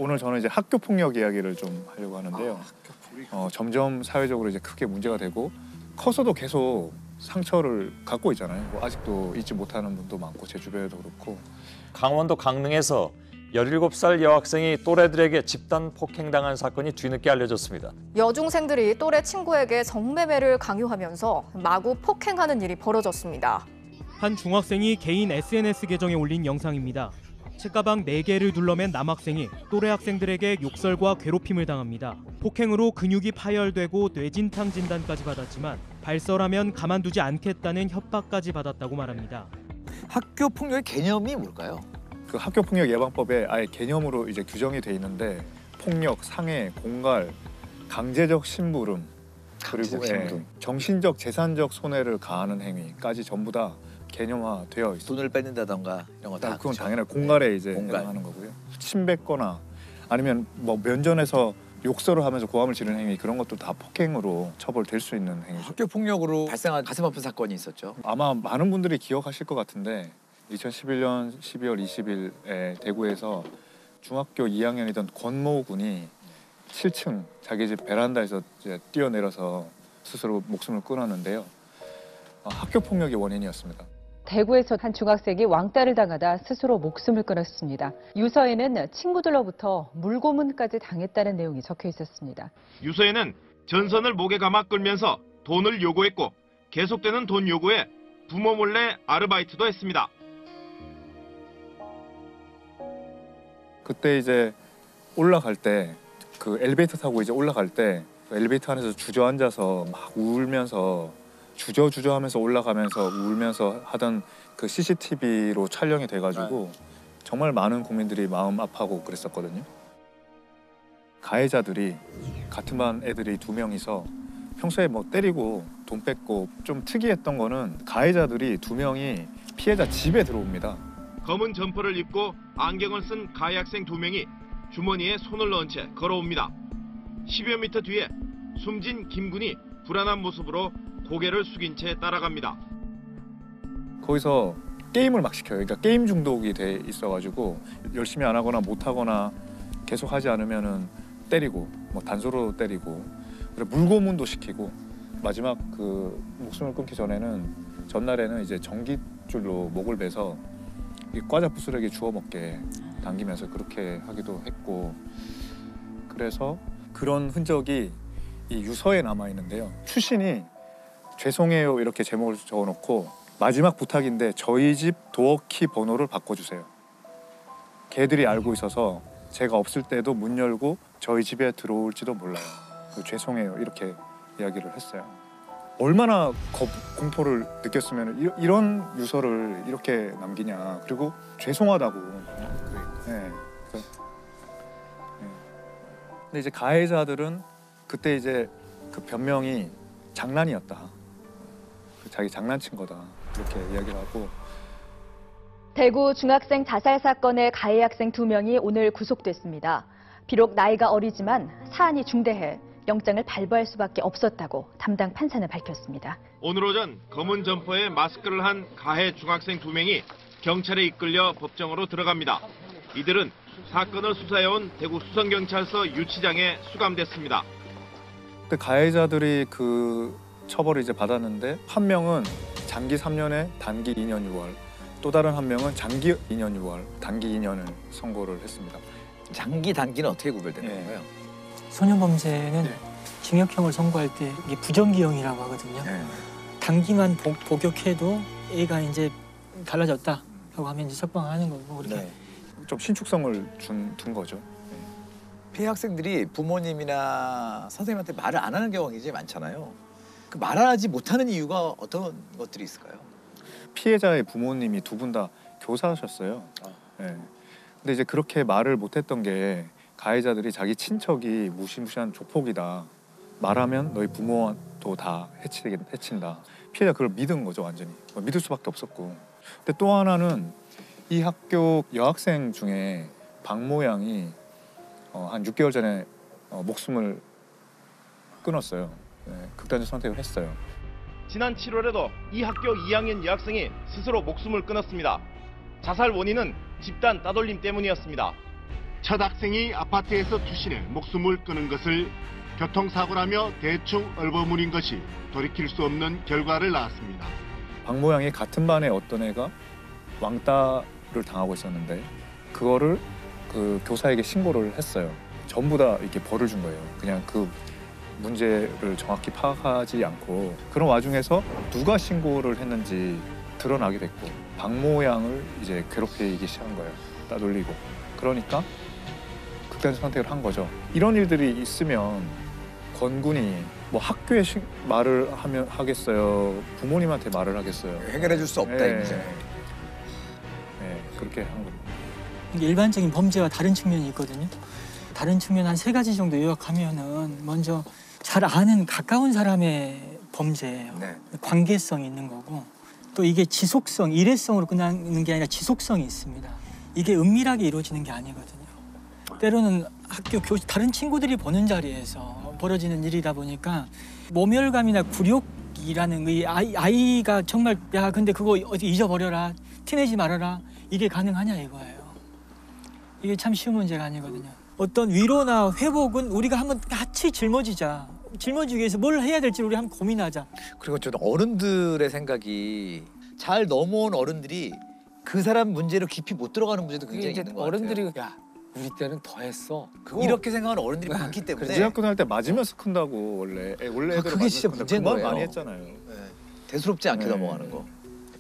오늘 저는 이제 학교 폭력 이야기를 좀 하려고 하는데요. 점점 사회적으로 이제 크게 문제가 되고 커서도 계속 상처를 갖고 있잖아요. 뭐 아직도 잊지 못하는 분도 많고 제 주변에도 그렇고. 강원도 강릉에서 17살 여학생이 또래들에게 집단 폭행당한 사건이 뒤늦게 알려졌습니다. 여중생들이 또래 친구에게 성매매를 강요하면서 마구 폭행하는 일이 벌어졌습니다. 한 중학생이 개인 SNS 계정에 올린 영상입니다. 책가방 4개를 둘러맨 남학생이 또래 학생들에게 욕설과 괴롭힘을 당합니다. 폭행으로 근육이 파열되고 뇌진탕 진단까지 받았지만 발설하면 가만두지 않겠다는 협박까지 받았다고 말합니다. 학교 폭력의 개념이 뭘까요? 그 학교 폭력 예방법에 아예 개념으로 이제 규정이 돼 있는데 폭력, 상해, 공갈, 강제적 심부름 그리고 정신적, 재산적 손해를 가하는 행위까지 전부 다 개념화되어 있어요. 돈을 뺏는다던가 이런 거 다. 그건 당연히 공갈에 이제 공갈. 해당하는 거고요. 침 뱉거나 아니면 뭐 면전에서 욕설을 하면서 고함을 지르는 행위 그런 것도 다 폭행으로 처벌될 수 있는 행위죠. 학교 폭력으로 발생한 가슴 아픈 사건이 있었죠. 아마 많은 분들이 기억하실 것 같은데 2011년 12월 20일에 대구에서 중학교 2학년이던 권모 군이 7층 자기 집 베란다에서 이제 뛰어내려서 스스로 목숨을 끊었는데요. 학교 폭력이 원인이었습니다. 대구에서 한 중학생이 왕따를 당하다 스스로 목숨을 끊었습니다. 유서에는 친구들로부터 물고문까지 당했다는 내용이 적혀 있었습니다. 유서에는 전선을 목에 감아 끌면서 돈을 요구했고 계속되는 돈 요구에 부모 몰래 아르바이트도 했습니다. 그때 이제 올라갈 때 그 엘리베이터 타고 이제 올라갈 때 그 엘리베이터 안에서 주저앉아서 막 울면서 주저주저 하면서 올라가면서 울면서 하던 그 CCTV로 촬영이 돼가지고 정말 많은 국민들이 마음 아파하고 그랬었거든요. 가해자들이 같은 반 애들이 2명이서 평소에 뭐 때리고 돈 뺏고 좀 특이했던 거는 가해자들이 2명이 피해자 집에 들어옵니다. 검은 점퍼를 입고 안경을 쓴 가해 학생 2명이 주머니에 손을 넣은 채 걸어옵니다. 10여 미터 뒤에 숨진 김군이 불안한 모습으로 고개를 숙인 채 따라갑니다. 거기서 게임을 막 시켜요. 그러니까 게임 중독이 돼 있어가지고 열심히 안 하거나 못 하거나 계속 하지 않으면은 때리고 뭐 단소로 때리고 그리고 물고문도 시키고 마지막 그 목숨을 끊기 전에는 전날에는 이제 전깃줄로 목을 베서 이 과자 부스러기 주워 먹게 당기면서 그렇게 하기도 했고 그래서 그런 흔적이 이 유서에 남아 있는데요. 추신이 죄송해요 이렇게 제목을 적어놓고 마지막 부탁인데 저희 집 도어키 번호를 바꿔주세요. 걔들이 알고 있어서 제가 없을 때도 문 열고 저희 집에 들어올지도 몰라요. 죄송해요 이렇게 이야기를 했어요. 얼마나 공포를 느꼈으면 이런 유서를 이렇게 남기냐. 그리고 죄송하다고. 네. 근데 이제 가해자들은 그때 이제 그 변명이 장난이었다. 자기 장난친 거다. 이렇게 이야기를 하고. 대구 중학생 자살 사건의 가해 학생 2명이 오늘 구속됐습니다. 비록 나이가 어리지만 사안이 중대해 영장을 발부할 수밖에 없었다고 담당 판사는 밝혔습니다. 오늘 오전 검은 점퍼에 마스크를 한 가해 중학생 2명이 경찰에 이끌려 법정으로 들어갑니다. 이들은 사건을 수사해온 대구 수성경찰서 유치장에 수감됐습니다. 그때 가해자들이 그 처벌을 이제 받았는데 한 명은 장기 3년에 단기 2년 6월, 또 다른 한 명은 장기 2년 6월, 단기 2년을 선고를 했습니다. 장기 단기는 어떻게 구별되는 건가요? 소년범죄는 징역형을 선고할 때 이게 부정기형이라고 하거든요. 단기만 복역해도 애가 이제 달라졌다라고 하면 이제 석방하는 거고 그렇게. 좀 신축성을 둔 거죠. 피해 학생들이 부모님이나 선생님한테 말을 안 하는 경우가 굉장히 많잖아요. 그 말하지 못하는 이유가 어떤 것들이 있을까요? 피해자의 부모님이 2분 다 교사하셨어요. 근데 이제 그렇게 말을 못했던 게 가해자들이 자기 친척이 무시무시한 조폭이다. 말하면 너희 부모도 다 해친다. 피해자 그걸 믿은 거죠, 완전히. 믿을 수밖에 없었고. 근데 또 하나는 이 학교 여학생 중에 박모 양이 한 6개월 전에 목숨을 끊었어요. 극단적 선택을 했어요. 지난 7월에도 이 학교 2학년 여학생이 스스로 목숨을 끊었습니다. 자살 원인은 집단 따돌림 때문이었습니다. 첫 학생이 아파트에서 투신해 목숨을 끊은 것을 교통사고라며 대충 얼버무린 것이 돌이킬 수 없는 결과를 낳았습니다. 박 모양이 같은 반에 어떤 애가 왕따를 당하고 있었는데 그거를 그 교사에게 신고를 했어요. 전부 다 이렇게 벌을 준 거예요. 그냥 그 문제를 정확히 파악하지 않고 그런 와중에서 누가 신고를 했는지 드러나게 됐고 박 모양을 이제 괴롭히기 시작한 거예요. 따돌리고. 그러니까 극단적 선택을 한 거죠. 이런 일들이 있으면 권군이 뭐 학교에 말을 하겠어요? 부모님한테 말을 하겠어요? 해결해 줄 수 없다 네. 이제. 네, 그렇게 한 겁니다. 이게 일반적인 범죄와 다른 측면이 있거든요. 다른 측면 한 3가지 정도 요약하면은 먼저 잘 아는 가까운 사람의 범죄예요. 네. 관계성이 있는 거고 또 이게 지속성, 일회성으로 끝나는 게 아니라 지속성이 있습니다. 이게 은밀하게 이루어지는 게 아니거든요. 때로는 학교 다른 친구들이 보는 자리에서 벌어지는 일이다 보니까 모멸감이나 굴욕이라는 이 아이가 정말 야 근데 그거 어디 잊어버려라, 티내지 말아라 이게 가능하냐 이거예요. 이게 참 쉬운 문제가 아니거든요. 어떤 위로나 회복은 우리가 한번 같이 짊어지자. 짊어지기 위해서 뭘 해야 될지 우리 한번 고민하자. 그리고 저는 어른들의 생각이 잘 넘어온 어른들이 그 사람 문제로 깊이 못 들어가는 문제도 굉장히 있는 것 어른들이 같아요. 야 우리 때는 더 했어. 이렇게 생각하는 어른들이 많기 때문에. 재학교 다닐 때 맞으면서 큰다고 원래 애들은 그게 진짜 문제인 그만 거예요. 많이 했잖아요. 네. 대수롭지 않게 네. 넘어가는 거.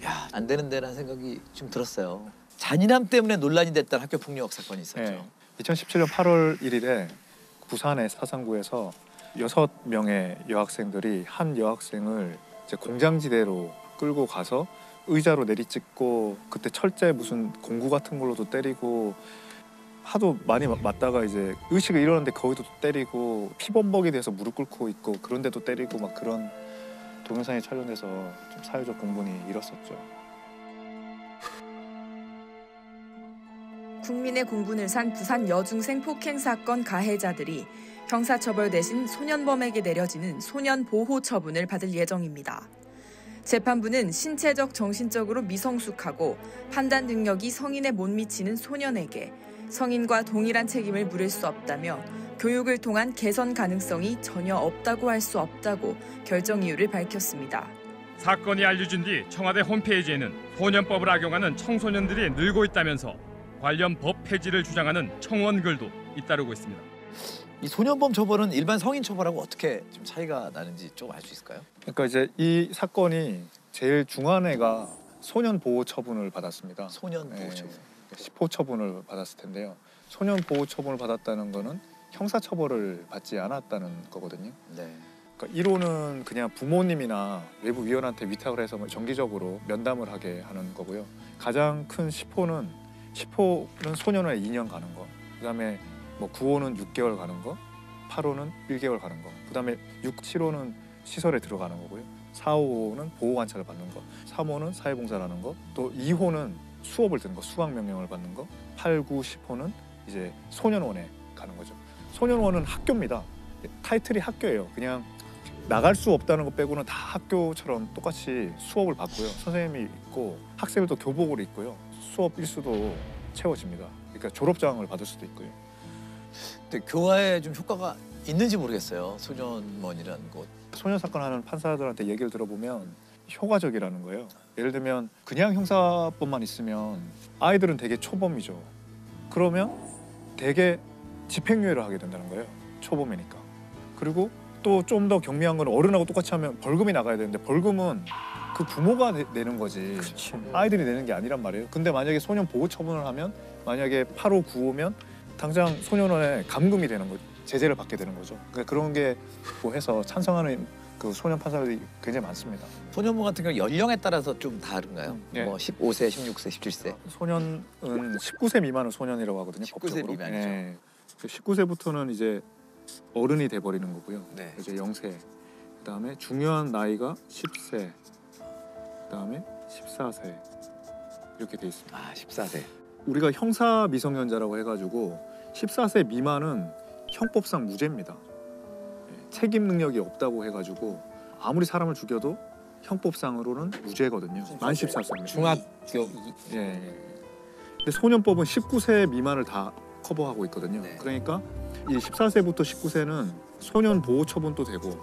야, 안 되는데라는 생각이 좀 들었어요. 잔인함 때문에 논란이 됐던 학교 폭력 사건이 있었죠. 네. 2017년 8월 1일에 부산의 사상구에서 6명의 여학생들이 한 여학생을 이제 공장지대로 끌고 가서 의자로 내리찍고 그때 철제 무슨 공구 같은 걸로도 때리고 하도 많이 맞다가 이제 의식을 잃었는데 거기도 때리고 피범벅이 돼서 무릎 꿇고 있고 그런데도 때리고 막 그런 동영상이 촬영돼서 좀 사회적 공분이 일었었죠. 국민의 공분을 산 부산 여중생 폭행 사건 가해자들이 형사처벌 대신 소년범에게 내려지는 소년보호 처분을 받을 예정입니다. 재판부는 신체적, 정신적으로 미성숙하고 판단 능력이 성인에 못 미치는 소년에게 성인과 동일한 책임을 물을 수 없다며 교육을 통한 개선 가능성이 전혀 없다고 할 수 없다고 결정 이유를 밝혔습니다. 사건이 알려진 뒤 청와대 홈페이지에는 소년법을 악용하는 청소년들이 늘고 있다면서 관련 법 폐지를 주장하는 청원글도 잇따르고 있습니다. 이 소년범 처벌은 일반 성인 처벌하고 어떻게 좀 차이가 나는지 좀 알 수 있을까요? 그러니까 이제 이 사건이 제일 중한 애가 소년 보호 처분을 받았습니다. 소년 보호 처분. 시포 처분을 받았을 텐데요. 소년 보호 처분을 받았다는 거는 형사 처벌을 받지 않았다는 거거든요. 네. 그러니까 이론은 그냥 부모님이나 외부 위원한테 위탁을 해서 정기적으로 면담을 하게 하는 거고요. 가장 큰 시포는 소년원에 2년 가는 거. 그다음에 뭐 9호는 6개월 가는 거, 8호는 1개월 가는 거. 그다음에 6, 7호는 시설에 들어가는 거고요. 4, 5호는 보호 관찰을 받는 거. 3호는 사회봉사를 하는 거. 또 2호는 수업을 듣는 거, 수강 명령을 받는 거. 8, 9, 10호는 이제 소년원에 가는 거죠. 소년원은 학교입니다. 타이틀이 학교예요. 그냥 나갈 수 없다는 거 빼고는 다 학교처럼 똑같이 수업을 받고요. 선생님이 있고 학생들도 교복을 입고요. 수업 일수도 채워집니다. 그러니까 졸업장을 받을 수도 있고요. 근데 교화에 좀 효과가 있는지 모르겠어요. 소년원이라는 곳. 소년 사건 하는 판사들한테 얘기를 들어보면 효과적이라는 거예요. 예를 들면 그냥 형사법만 있으면 아이들은 되게 초범이죠. 그러면 되게 집행유예를 하게 된다는 거예요. 초범이니까. 그리고 또 좀 더 경미한 건 어른하고 똑같이 하면 벌금이 나가야 되는데 벌금은 그 부모가 내는 거지. 그치. 아이들이 내는 게 아니란 말이에요. 근데 만약에 소년 보호 처분을 하면 만약에 8호, 9호면 당장 소년원에 감금이 되는 거죠. 제재를 받게 되는 거죠. 그러니까 그런 게 뭐 해서 찬성하는 그 소년 판사들이 굉장히 많습니다. 소년범 같은 경우 연령에 따라서 좀 다른가요? 네. 뭐 15세, 16세, 17세. 소년은 19세 미만은 소년이라고 하거든요. 19세 법적으로. 미만이죠. 네. 19세부터는 이제 어른이 돼 버리는 거고요. 네. 이제 0세. 그다음에 중요한 나이가 10세. 그다음에 14세. 이렇게 돼 있습니다. 아, 14세. 우리가 형사 미성년자라고 해가지고 14세 미만은 형법상 무죄입니다. 책임 능력이 없다고 해가지고 아무리 사람을 죽여도 형법상으로는 무죄거든요. 만 14세. 중학교 예. 근데 소년법은 19세 미만을 다 커버하고 있거든요. 그러니까 이 14세부터 19세는 소년 보호 처분도 되고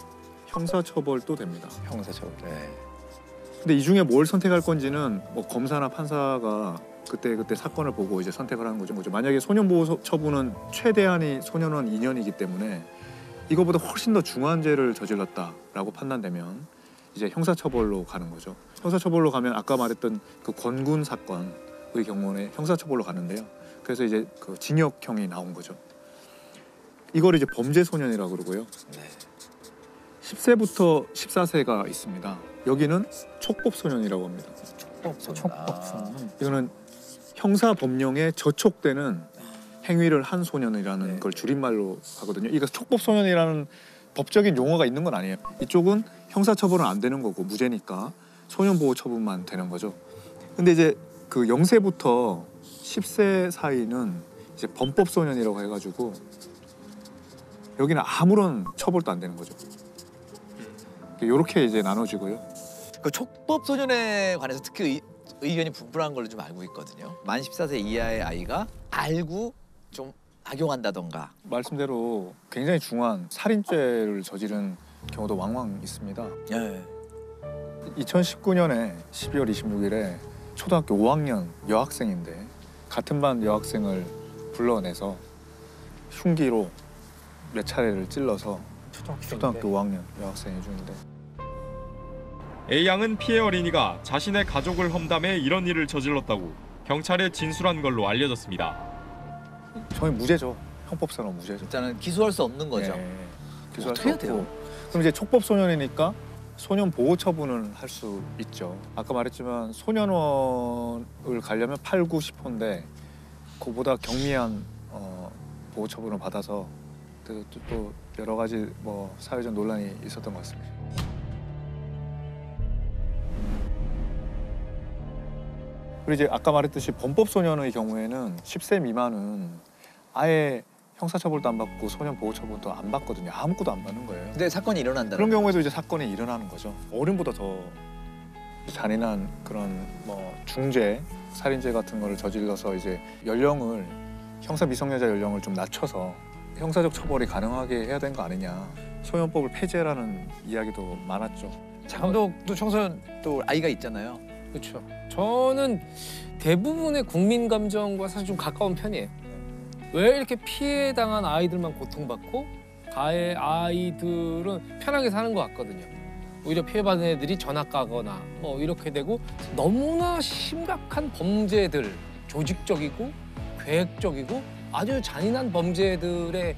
형사 처벌도 됩니다. 형사 처벌. 네. 근데 이 중에 뭘 선택할 건지는 뭐 검사나 판사가 그때 사건을 보고 이제 선택을 하는 거죠. 만약에 소년 보호 처분은 최대한이 소년원 2년이기 때문에 이거보다 훨씬 더 중한 죄를 저질렀다라고 판단되면 이제 형사처벌로 가는 거죠. 형사처벌로 가면 아까 말했던 그 권군 사건의 경우는 형사처벌로 가는데요. 그래서 이제 그 징역형이 나온 거죠. 이걸 이제 범죄소년이라고 그러고요. 10세부터 14세가 있습니다. 여기는 촉법소년이라고 합니다. 촉법소년. 이거는 형사법령에 저촉되는 행위를 한 소년이라는 걸 줄임말로 하거든요. 이거 촉법소년이라는 법적인 용어가 있는 건 아니에요. 이쪽은 형사처벌은 안 되는 거고 무죄니까 소년보호처분만 되는 거죠. 근데 이제 그 0세부터 10세 사이는 이제 범법소년이라고 해가지고 여기는 아무런 처벌도 안 되는 거죠. 이렇게 이제 나눠지고요. 그 촉법소년에 관해서 특히 의견이 분분한 걸로 좀 알고 있거든요. 만 14세 이하의 아이가 알고 좀 악용한다던가. 말씀대로 굉장히 중한 살인죄를 저지른 경우도 왕왕 있습니다. 2019년에 12월 26일에 초등학교 5학년 여학생인데 같은 반 여학생을 불러내서 흉기로 몇 차례를 찔러서 초등학교 5학년 여학생이 중인데 A양은 피해 어린이가 자신의 가족을 험담해 이런 일을 저질렀다고 경찰에 진술한 걸로 알려졌습니다. 저희 무죄죠. 형법상은 무죄죠. 일단은 기소할 수 없는 거죠. 기소할 수 없고. 그럼 이제 촉법소년이니까 소년 보호 처분을 할 수 있죠. 아까 말했지만 소년원을 가려면 8, 9, 10호인데 그보다 경미한 보호 처분을 받아서 또 여러 가지 뭐 사회적 논란이 있었던 것 같습니다. 그리고 이제 아까 말했듯이 범법소년의 경우에는 10세 미만은 아예 형사처벌도 안 받고 소년보호처분도 안 받거든요. 아무것도 안 받는 거예요. 근데 사건이 일어난다. 그런 경우에도 이제 사건이 일어나는 거죠. 어른보다 더 잔인한 그런 뭐 중죄, 살인죄 같은 거를 저질러서 이제 연령을 형사 미성년자 연령을 좀 낮춰서 형사적 처벌이 가능하게 해야 되는 거 아니냐. 소년법을 폐지라는 이야기도 많았죠. 감독도 청소년 또 아이가 있잖아요. 그렇죠. 저는 대부분의 국민 감정과 사실 좀 가까운 편이에요. 왜 이렇게 피해당한 아이들만 고통받고 가해 아이들은 편하게 사는 것 같거든요. 오히려 피해받은 애들이 전학 가거나 뭐 이렇게 되고 너무나 심각한 범죄들, 조직적이고 계획적이고 아주 잔인한 범죄들의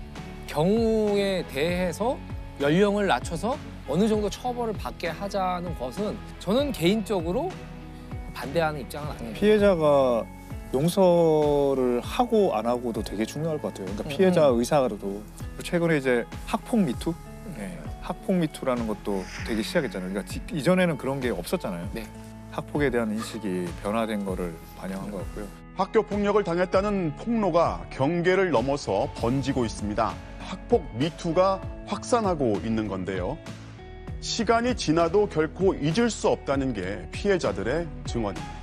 경우에 대해서 연령을 낮춰서 어느 정도 처벌을 받게 하자는 것은 저는 개인적으로 반대하는 입장은 아니에요. 피해자가 용서를 하고 안 하고도 되게 중요할 것 같아요. 그러니까 피해자 의사가도 최근에 이제 학폭 미투, 학폭 미투라는 것도 되게 시작했잖아요. 그러니까 이전에는 그런 게 없었잖아요. 학폭에 대한 인식이 변화된 거를 반영한 것 같고요. 학교 폭력을 당했다는 폭로가 경계를 넘어서 번지고 있습니다. 학폭 미투가 확산하고 있는 건데요. 시간이 지나도 결코 잊을 수 없다는 게 피해자들의 증언입니다.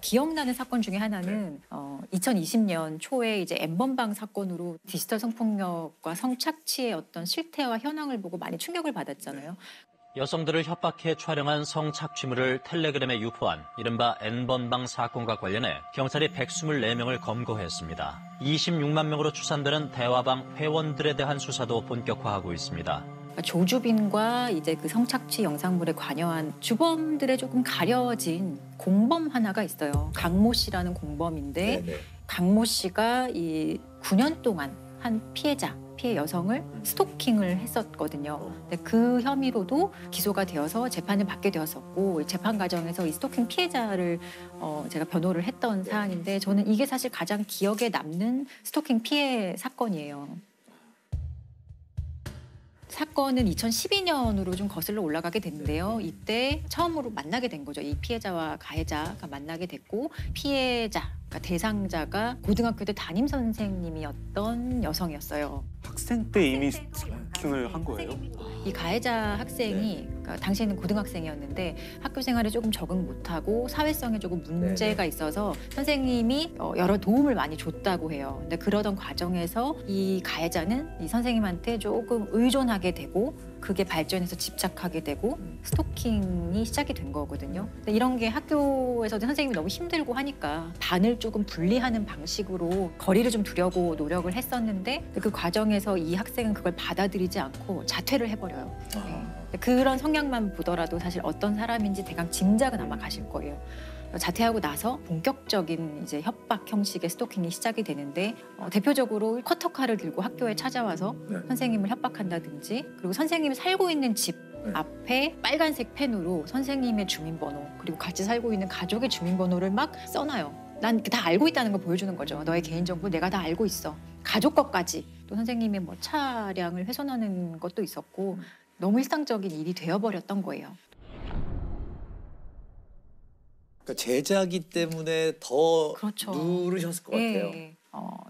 기억나는 사건 중에 하나는 2020년 초에 이제 N번방 사건으로 디지털 성폭력과 성착취의 어떤 실태와 현황을 보고 많이 충격을 받았잖아요. 여성들을 협박해 촬영한 성착취물을 텔레그램에 유포한 이른바 N번방 사건과 관련해 경찰이 124명을 검거했습니다. 26만 명으로 추산되는 대화방 회원들에 대한 수사도 본격화하고 있습니다. 조주빈과 이제 그 성착취 영상물에 관여한 주범들의 조금 가려진 공범 하나가 있어요. 강모 씨라는 공범인데 강모 씨가 이 9년 동안 한 피해 여성을 스토킹을 했었거든요. 근데 그 혐의로도 기소가 되어서 재판을 받게 되었었고 재판 과정에서 이 스토킹 피해자를 제가 변호를 했던 사안인데 저는 이게 사실 가장 기억에 남는 스토킹 피해 사건이에요. 사건은 2012년으로 좀 거슬러 올라가게 됐는데요. 이때 처음으로 만나게 된 거죠. 이 피해자와 가해자가 만나게 됐고 피해자, 그러니까 대상자가 고등학교 때 담임 선생님이었던 여성이었어요. 학생 때 이미 스토킹을 한 거예요? 이 가해자 학생이 그러니까 당시에는 고등학생이었는데 학교 생활에 조금 적응 못하고 사회성에 조금 문제가 있어서 선생님이 여러 도움을 많이 줬다고 해요. 근데 그러던 과정에서 이 가해자는 이 선생님한테 조금 의존하게 되고 그게 발전해서 집착하게 되고 스토킹이 시작이 된 거거든요. 근데 이런 게 학교에서도 선생님이 너무 힘들고 하니까 반을 조금 분리하는 방식으로 거리를 좀 두려고 노력을 했었는데 그 과정에서 이 학생은 그걸 받아들이지 않고 자퇴를 해버려요. 네. 그런 성향만 보더라도 사실 어떤 사람인지 대강 짐작은 아마 가실 거예요. 자퇴하고 나서 본격적인 이제 협박 형식의 스토킹이 시작이 되는데 대표적으로 커터칼을 들고 학교에 찾아와서 선생님을 협박한다든지 그리고 선생님이 살고 있는 집 앞에 빨간색 펜으로 선생님의 주민번호 그리고 같이 살고 있는 가족의 주민번호를 막 써놔요. 난 다 알고 있다는 걸 보여주는 거죠. 너의 개인정보 내가 다 알고 있어. 가족 것까지. 또 선생님의 뭐 차량을 훼손하는 것도 있었고 너무 일상적인 일이 되어버렸던 거예요. 그러니까 제자기 때문에 더 그렇죠. 누르셨을 것 같아요. 네.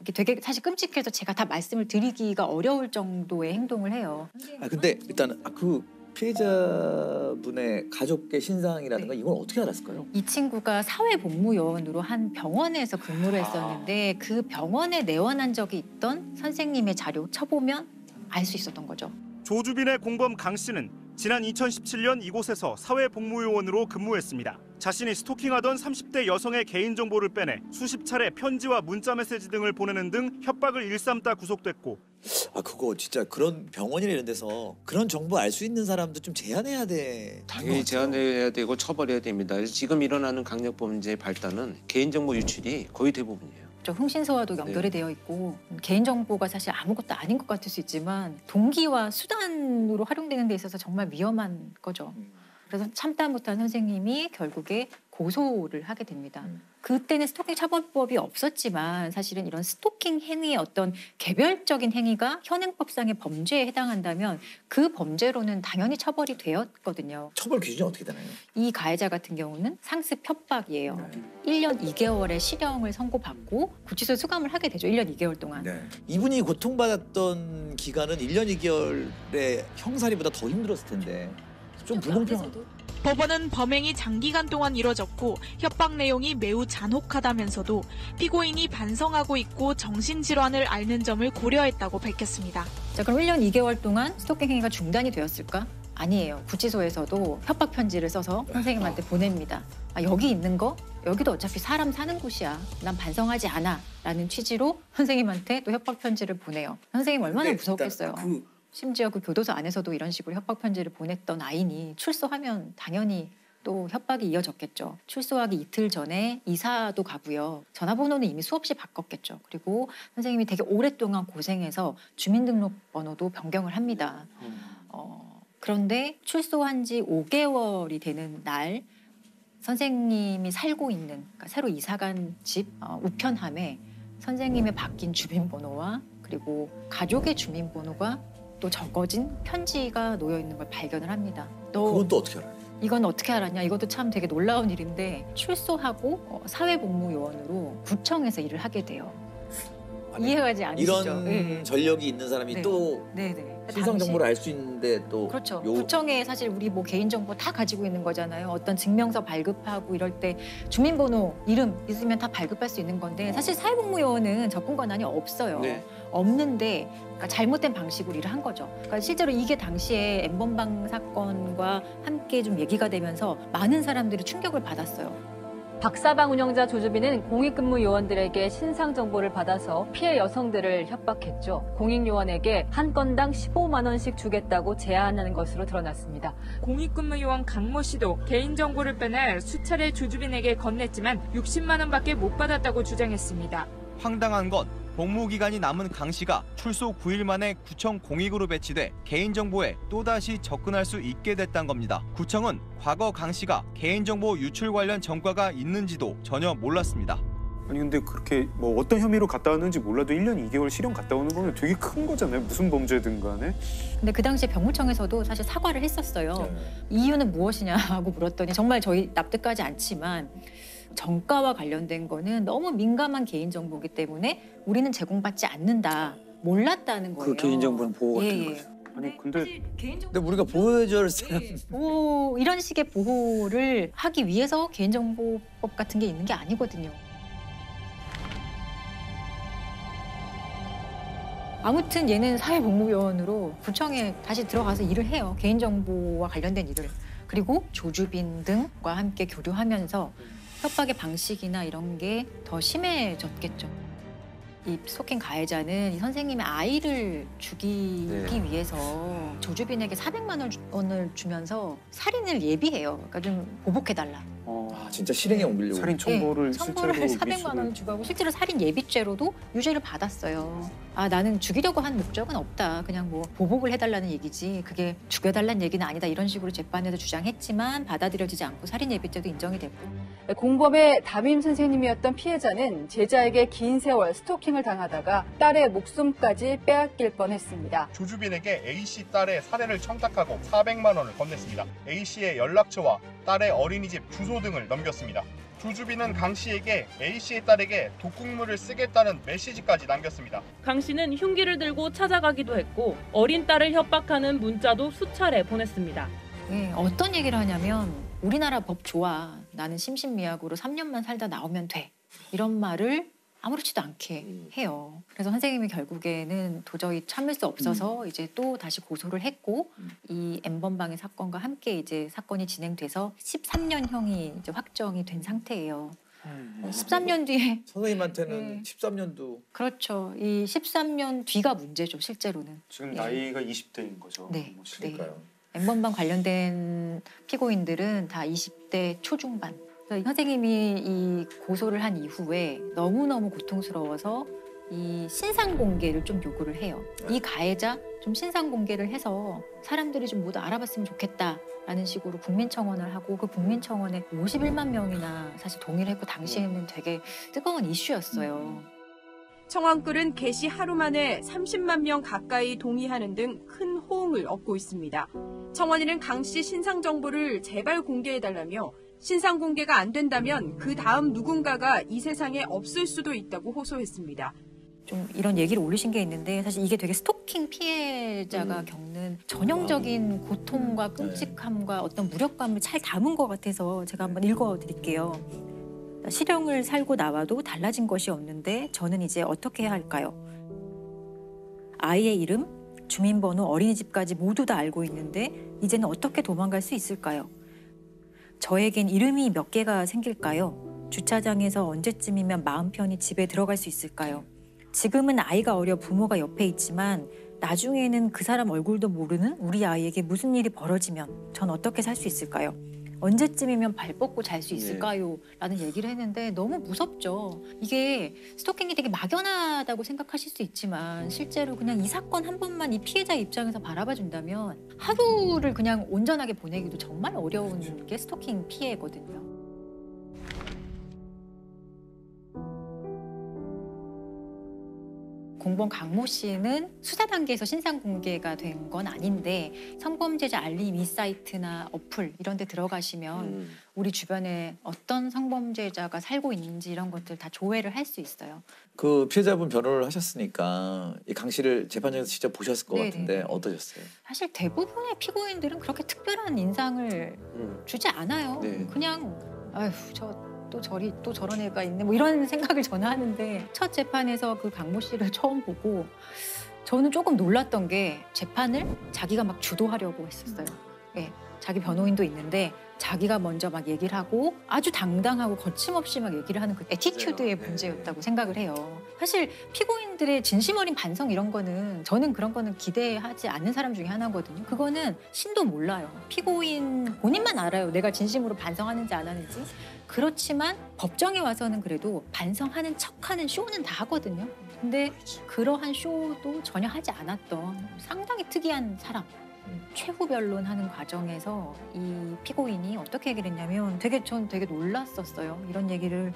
이게 되게 사실 끔찍해서 제가 다 말씀을 드리기가 어려울 정도의 행동을 해요. 근데 일단 그 피해자분의 가족의 신상이라든가 이건 어떻게 알았을까요? 이 친구가 사회복무요원으로 한 병원에서 근무를 했었는데 그 병원에 내원한 적이 있던 선생님의 자료 쳐보면 알 수 있었던 거죠. 조주빈의 공범 강 씨는 지난 2017년 이곳에서 사회복무요원으로 근무했습니다. 자신이 스토킹하던 30대 여성의 개인정보를 빼내 수십 차례 편지와 문자메시지 등을 보내는 등 협박을 일삼다 구속됐고 그거 진짜 그런 병원이나 이런 데서 그런 정보 알 수 있는 사람도 좀 제한해야 돼. 당연히 제한해야 되고 처벌해야 됩니다. 그래서 지금 일어나는 강력범죄의 발단은 개인정보 유출이 거의 대부분이에요. 흥신소와도 연결이 되어 있고 개인정보가 사실 아무것도 아닌 것 같을 수 있지만 동기와 수단으로 활용되는 데 있어서 정말 위험한 거죠. 그래서 참다 못한 선생님이 결국에 고소를 하게 됩니다. 그때는 스토킹 처벌법이 없었지만 사실은 이런 스토킹 행위의 어떤 개별적인 행위가 현행법상의 범죄에 해당한다면 그 범죄로는 당연히 처벌이 되었거든요. 처벌 기준이 어떻게 되나요? 이 가해자 같은 경우는 상습 협박이에요. 1년 2개월의 실형을 선고받고 구치소에 수감을 하게 되죠. 1년 2개월 동안. 이분이 고통받았던 기간은 1년 2개월의 형사리보다 더 힘들었을 텐데 좀 불공평한. 법원은 범행이 장기간 동안 이뤄졌고 협박 내용이 매우 잔혹하다면서도 피고인이 반성하고 있고 정신질환을 앓는 점을 고려했다고 밝혔습니다. 자, 그럼 1년 2개월 동안 스토킹 행위가 중단이 되었을까? 아니에요. 구치소에서도 협박 편지를 써서 선생님한테 보냅니다. 여기 있는 거? 여기도 어차피 사람 사는 곳이야. 난 반성하지 않아. 라는 취지로 선생님한테 또 협박 편지를 보내요. 선생님 얼마나 무서웠겠어요. 심지어 그 교도소 안에서도 이런 식으로 협박 편지를 보냈던 아이니 출소하면 당연히 또 협박이 이어졌겠죠. 출소하기 이틀 전에 이사도 가고요. 전화번호는 이미 수없이 바꿨겠죠. 그리고 선생님이 되게 오랫동안 고생해서 주민등록번호도 변경을 합니다. 그런데 출소한 지 5개월이 되는 날 선생님이 살고 있는 그러니까 새로 이사간 집 우편함에 선생님의 바뀐 주민번호와 그리고 가족의 주민번호가 또 적어진 편지가 놓여 있는 걸 발견을 합니다. 그건 또 어떻게 알아요? 이건 어떻게 알았냐? 이것도 참 되게 놀라운 일인데 출소하고 사회복무요원으로 구청에서 일을 하게 돼요. 이해가지 않으시죠? 이런 전력이 있는 사람이 또 신상 정보를 알 수 있는데 또 그렇죠. 구청에 사실 우리 뭐 개인정보 다 가지고 있는 거잖아요. 어떤 증명서 발급하고 이럴 때 주민번호, 이름 있으면 다 발급할 수 있는 건데 사실 사회복무요원은 접근 권한이 없어요. 없는데 그러니까 잘못된 방식으로 일을 한 거죠. 그러니까 실제로 이게 당시에 N번방 사건과 함께 좀 얘기가 되면서 많은 사람들이 충격을 받았어요. 박사방 운영자 조주빈은 공익근무 요원들에게 신상 정보를 받아서 피해 여성들을 협박했죠. 공익요원에게 한 건당 15만 원씩 주겠다고 제안하는 것으로 드러났습니다. 공익근무 요원 강모 씨도 개인정보를 빼내 수차례 조주빈에게 건넸지만 60만 원밖에 못 받았다고 주장했습니다. 황당한 건 복무기간이 남은 강 씨가 출소 9일 만에 구청 공익으로 배치돼 개인정보에 또다시 접근할 수 있게 됐다는 겁니다. 구청은 과거 강 씨가 개인정보 유출 관련 전과가 있는지도 전혀 몰랐습니다. 아니 근데 그렇게 뭐 어떤 혐의로 갔다 왔는지 몰라도 1년 2개월 실형 갔다 오는 거면 되게 큰 거잖아요. 무슨 범죄든 간에. 근데 그 당시에 병무청에서도 사실 사과를 했었어요. 이유는 무엇이냐고 물었더니 정말 저희 납득하지 않지만 정가와 관련된 거는 너무 민감한 개인정보이기 때문에 우리는 제공받지 않는다. 몰랐다는 거예요. 그 개인정보는 보호가 되는 거죠. 아니 근데 우리가 보호해줄 사람 보호, 이런 식의 보호를 하기 위해서 개인정보법 같은 게 있는 게 아니거든요. 아무튼 얘는 사회복무요원으로 구청에 다시 들어가서 일을 해요. 개인정보와 관련된 일을. 그리고 조주빈 등과 함께 교류하면서 협박의 방식이나 이런 게 더 심해졌겠죠. 이 스토킹 가해자는 이 선생님의 아이를 죽이기 위해서 조주빈에게 400만 원을 주면서 살인을 예비해요. 그러니까 좀 보복해달라. 진짜 실행에 옮기려고. 살인 첨보를 첨보를 실제로 400만 원을 주고 하고 실제로 살인 예비죄로도 유죄를 받았어요. 나는 죽이려고 한 목적은 없다. 그냥 뭐 보복을 해달라는 얘기지. 그게 죽여달라는 얘기는 아니다. 이런 식으로 재판에서 주장했지만 받아들여지지 않고 살인 예비죄도 인정이 됐고. 공범의 담임 선생님이었던 피해자는 제자에게 긴 세월 스토킹을 당하다가 딸의 목숨까지 빼앗길 뻔했습니다. 조주빈에게 A씨 딸의 살해를 청탁하고 400만 원을 건넸습니다. A씨의 연락처와 딸의 어린이집 주소 등을 넘겼습니다. 조주빈은 강 씨에게 A씨의 딸에게 독극물을 쓰겠다는 메시지까지 남겼습니다. 강 씨는 흉기를 들고 찾아가기도 했고 어린 딸을 협박하는 문자도 수차례 보냈습니다. 어떤 얘기를 하냐면 우리나라 법 좋아. 나는 심신미약으로 3년만 살다 나오면 돼. 이런 말을 아무렇지도 않게 해요. 그래서 선생님이 결국에는 도저히 참을 수 없어서 이제 또 다시 고소를 했고 이 N번방의 사건과 함께 이제 사건이 진행돼서 13년형이 이제 확정이 된 상태예요. 13년 뒤에 선생님한테는 13년도 그렇죠. 이 13년 뒤가 문제죠, 실제로는. 지금 나이가 20대인 거죠. 네. 그러니까요. N번방 관련된 피고인들은 다 20대 초중반. 선생님이 이 고소를 한 이후에 너무너무 고통스러워서 이 신상 공개를 좀 요구를 해요. 이 가해자 좀 신상 공개를 해서 사람들이 좀 모두 알아봤으면 좋겠다라는 식으로 국민청원을 하고 그 국민청원에 51만 명이나 사실 동의를 했고 당시에는 되게 뜨거운 이슈였어요. 청원글은 게시 하루 만에 30만 명 가까이 동의하는 등 큰 호응을 얻고 있습니다. 청원인은 강 씨 신상 정보를 제발 공개해달라며 신상 공개가 안 된다면 그 다음 누군가가 이 세상에 없을 수도 있다고 호소했습니다. 좀 이런 얘기를 올리신 게 있는데 사실 이게 되게 스토킹 피해자가 겪는 전형적인 고통과 끔찍함과 어떤 무력감을 잘 담은 것 같아서 제가 한번 읽어드릴게요. 실형을 살고 나와도 달라진 것이 없는데 저는 이제 어떻게 해야 할까요? 아이의 이름, 주민번호, 어린이집까지 모두 다 알고 있는데 이제는 어떻게 도망갈 수 있을까요? 저에겐 이름이 몇 개가 생길까요? 주차장에서 언제쯤이면 마음 편히 집에 들어갈 수 있을까요? 지금은 아이가 어려 부모가 옆에 있지만 나중에는 그 사람 얼굴도 모르는 우리 아이에게 무슨 일이 벌어지면 전 어떻게 살 수 있을까요? 언제쯤이면 발 뻗고 잘 수 있을까요? 라는 얘기를 했는데 너무 무섭죠. 이게 스토킹이 되게 막연하다고 생각하실 수 있지만 실제로 그냥 이 사건 한 번만 이 피해자 입장에서 바라봐 준다면 하루를 그냥 온전하게 보내기도 정말 어려운 게 스토킹 피해거든요. 공범 강모 씨는 수사 단계에서 신상 공개가 된 건 아닌데 성범죄자 알림 이 사이트나 어플 이런 데 들어가시면 우리 주변에 어떤 성범죄자가 살고 있는지 이런 것들 다 조회를 할 수 있어요. 그 피해자분 변호를 하셨으니까 이 강 씨를 재판장에서 직접 보셨을 것 네네. 같은데 어떠셨어요? 사실 대부분의 피고인들은 그렇게 특별한 인상을 주지 않아요. 네. 그냥 아휴 또 저런 애가 있네 뭐 이런 생각을 저는 하는데 첫 재판에서 그 강모 씨를 처음 보고 저는 조금 놀랐던 게 재판을 자기가 막 주도하려고 했었어요. 네, 자기 변호인도 있는데 자기가 먼저 막 얘기를 하고 아주 당당하고 거침없이 막 얘기를 하는 그 애티튜드의 문제였다고 생각을 해요. 사실 피고인들의 진심 어린 반성 이런 거는 저는 그런 거는 기대하지 않는 사람 중에 하나거든요. 그거는 신도 몰라요. 피고인 본인만 알아요. 내가 진심으로 반성하는지 안 하는지. 그렇지만 법정에 와서는 그래도 반성하는 척하는 쇼는 다 하거든요. 근데 그러한 쇼도 전혀 하지 않았던 상당히 특이한 사람. 최후 변론하는 과정에서 이 피고인이 어떻게 얘기를 했냐면 전 되게 놀랐었어요. 이런 얘기를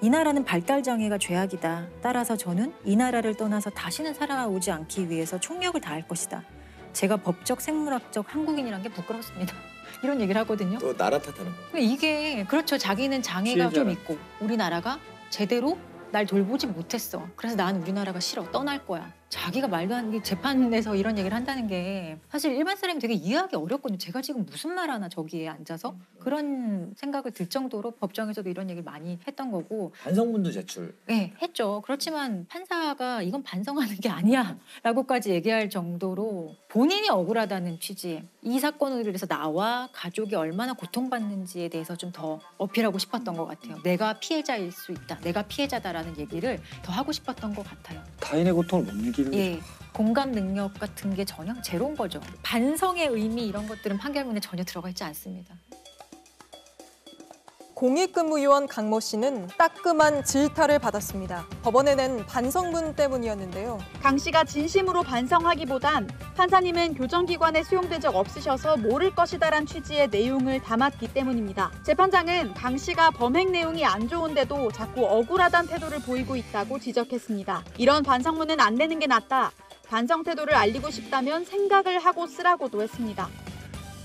이 나라는 발달 장애가 죄악이다. 따라서 저는 이 나라를 떠나서 다시는 살아오지 않기 위해서 총력을 다할 것이다. 제가 법적 생물학적 한국인이란 게 부끄럽습니다. 이런 얘기를 하거든요. 또 나라 탓하는 거. 이게 그렇죠. 자기는 장애가 좀 있고 우리나라가 제대로 날 돌보지 못했어. 그래서 난 우리나라가 싫어. 떠날 거야. 자기가 말도 안 되게 재판에서 이런 얘기를 한다는 게 사실 일반 사람이 되게 이해하기 어렵거든요. 제가 지금 무슨 말 하나 저기에 앉아서 그런 생각을 들 정도로 법정에서도 이런 얘기를 많이 했던 거고. 반성문도 제출. 네, 했죠. 그렇지만 판사가 이건 반성하는 게 아니야 라고까지 얘기할 정도로 본인이 억울하다는 취지, 이 사건을 위해서 나와 가족이 얼마나 고통받는지에 대해서 좀 더 어필하고 싶었던 것 같아요. 내가 피해자일 수 있다, 내가 피해자다라는 얘기를 더 하고 싶었던 것 같아요. 타인의 고통을 못 느끼는 예, 공감 능력 같은 게 전혀 제로인 거죠. 반성의 의미 이런 것들은 판결문에 전혀 들어가 있지 않습니다. 공익근무요원 강모 씨는 따끔한 질타를 받았습니다. 법원에 낸 반성문 때문이었는데요. 강 씨가 진심으로 반성하기보단 판사님은 교정기관에 수용된 적 없으셔서 모를 것이다란 취지의 내용을 담았기 때문입니다. 재판장은 강 씨가 범행 내용이 안 좋은데도 자꾸 억울하단 태도를 보이고 있다고 지적했습니다. 이런 반성문은 안 내는 게 낫다. 반성 태도를 알리고 싶다면 생각을 하고 쓰라고도 했습니다.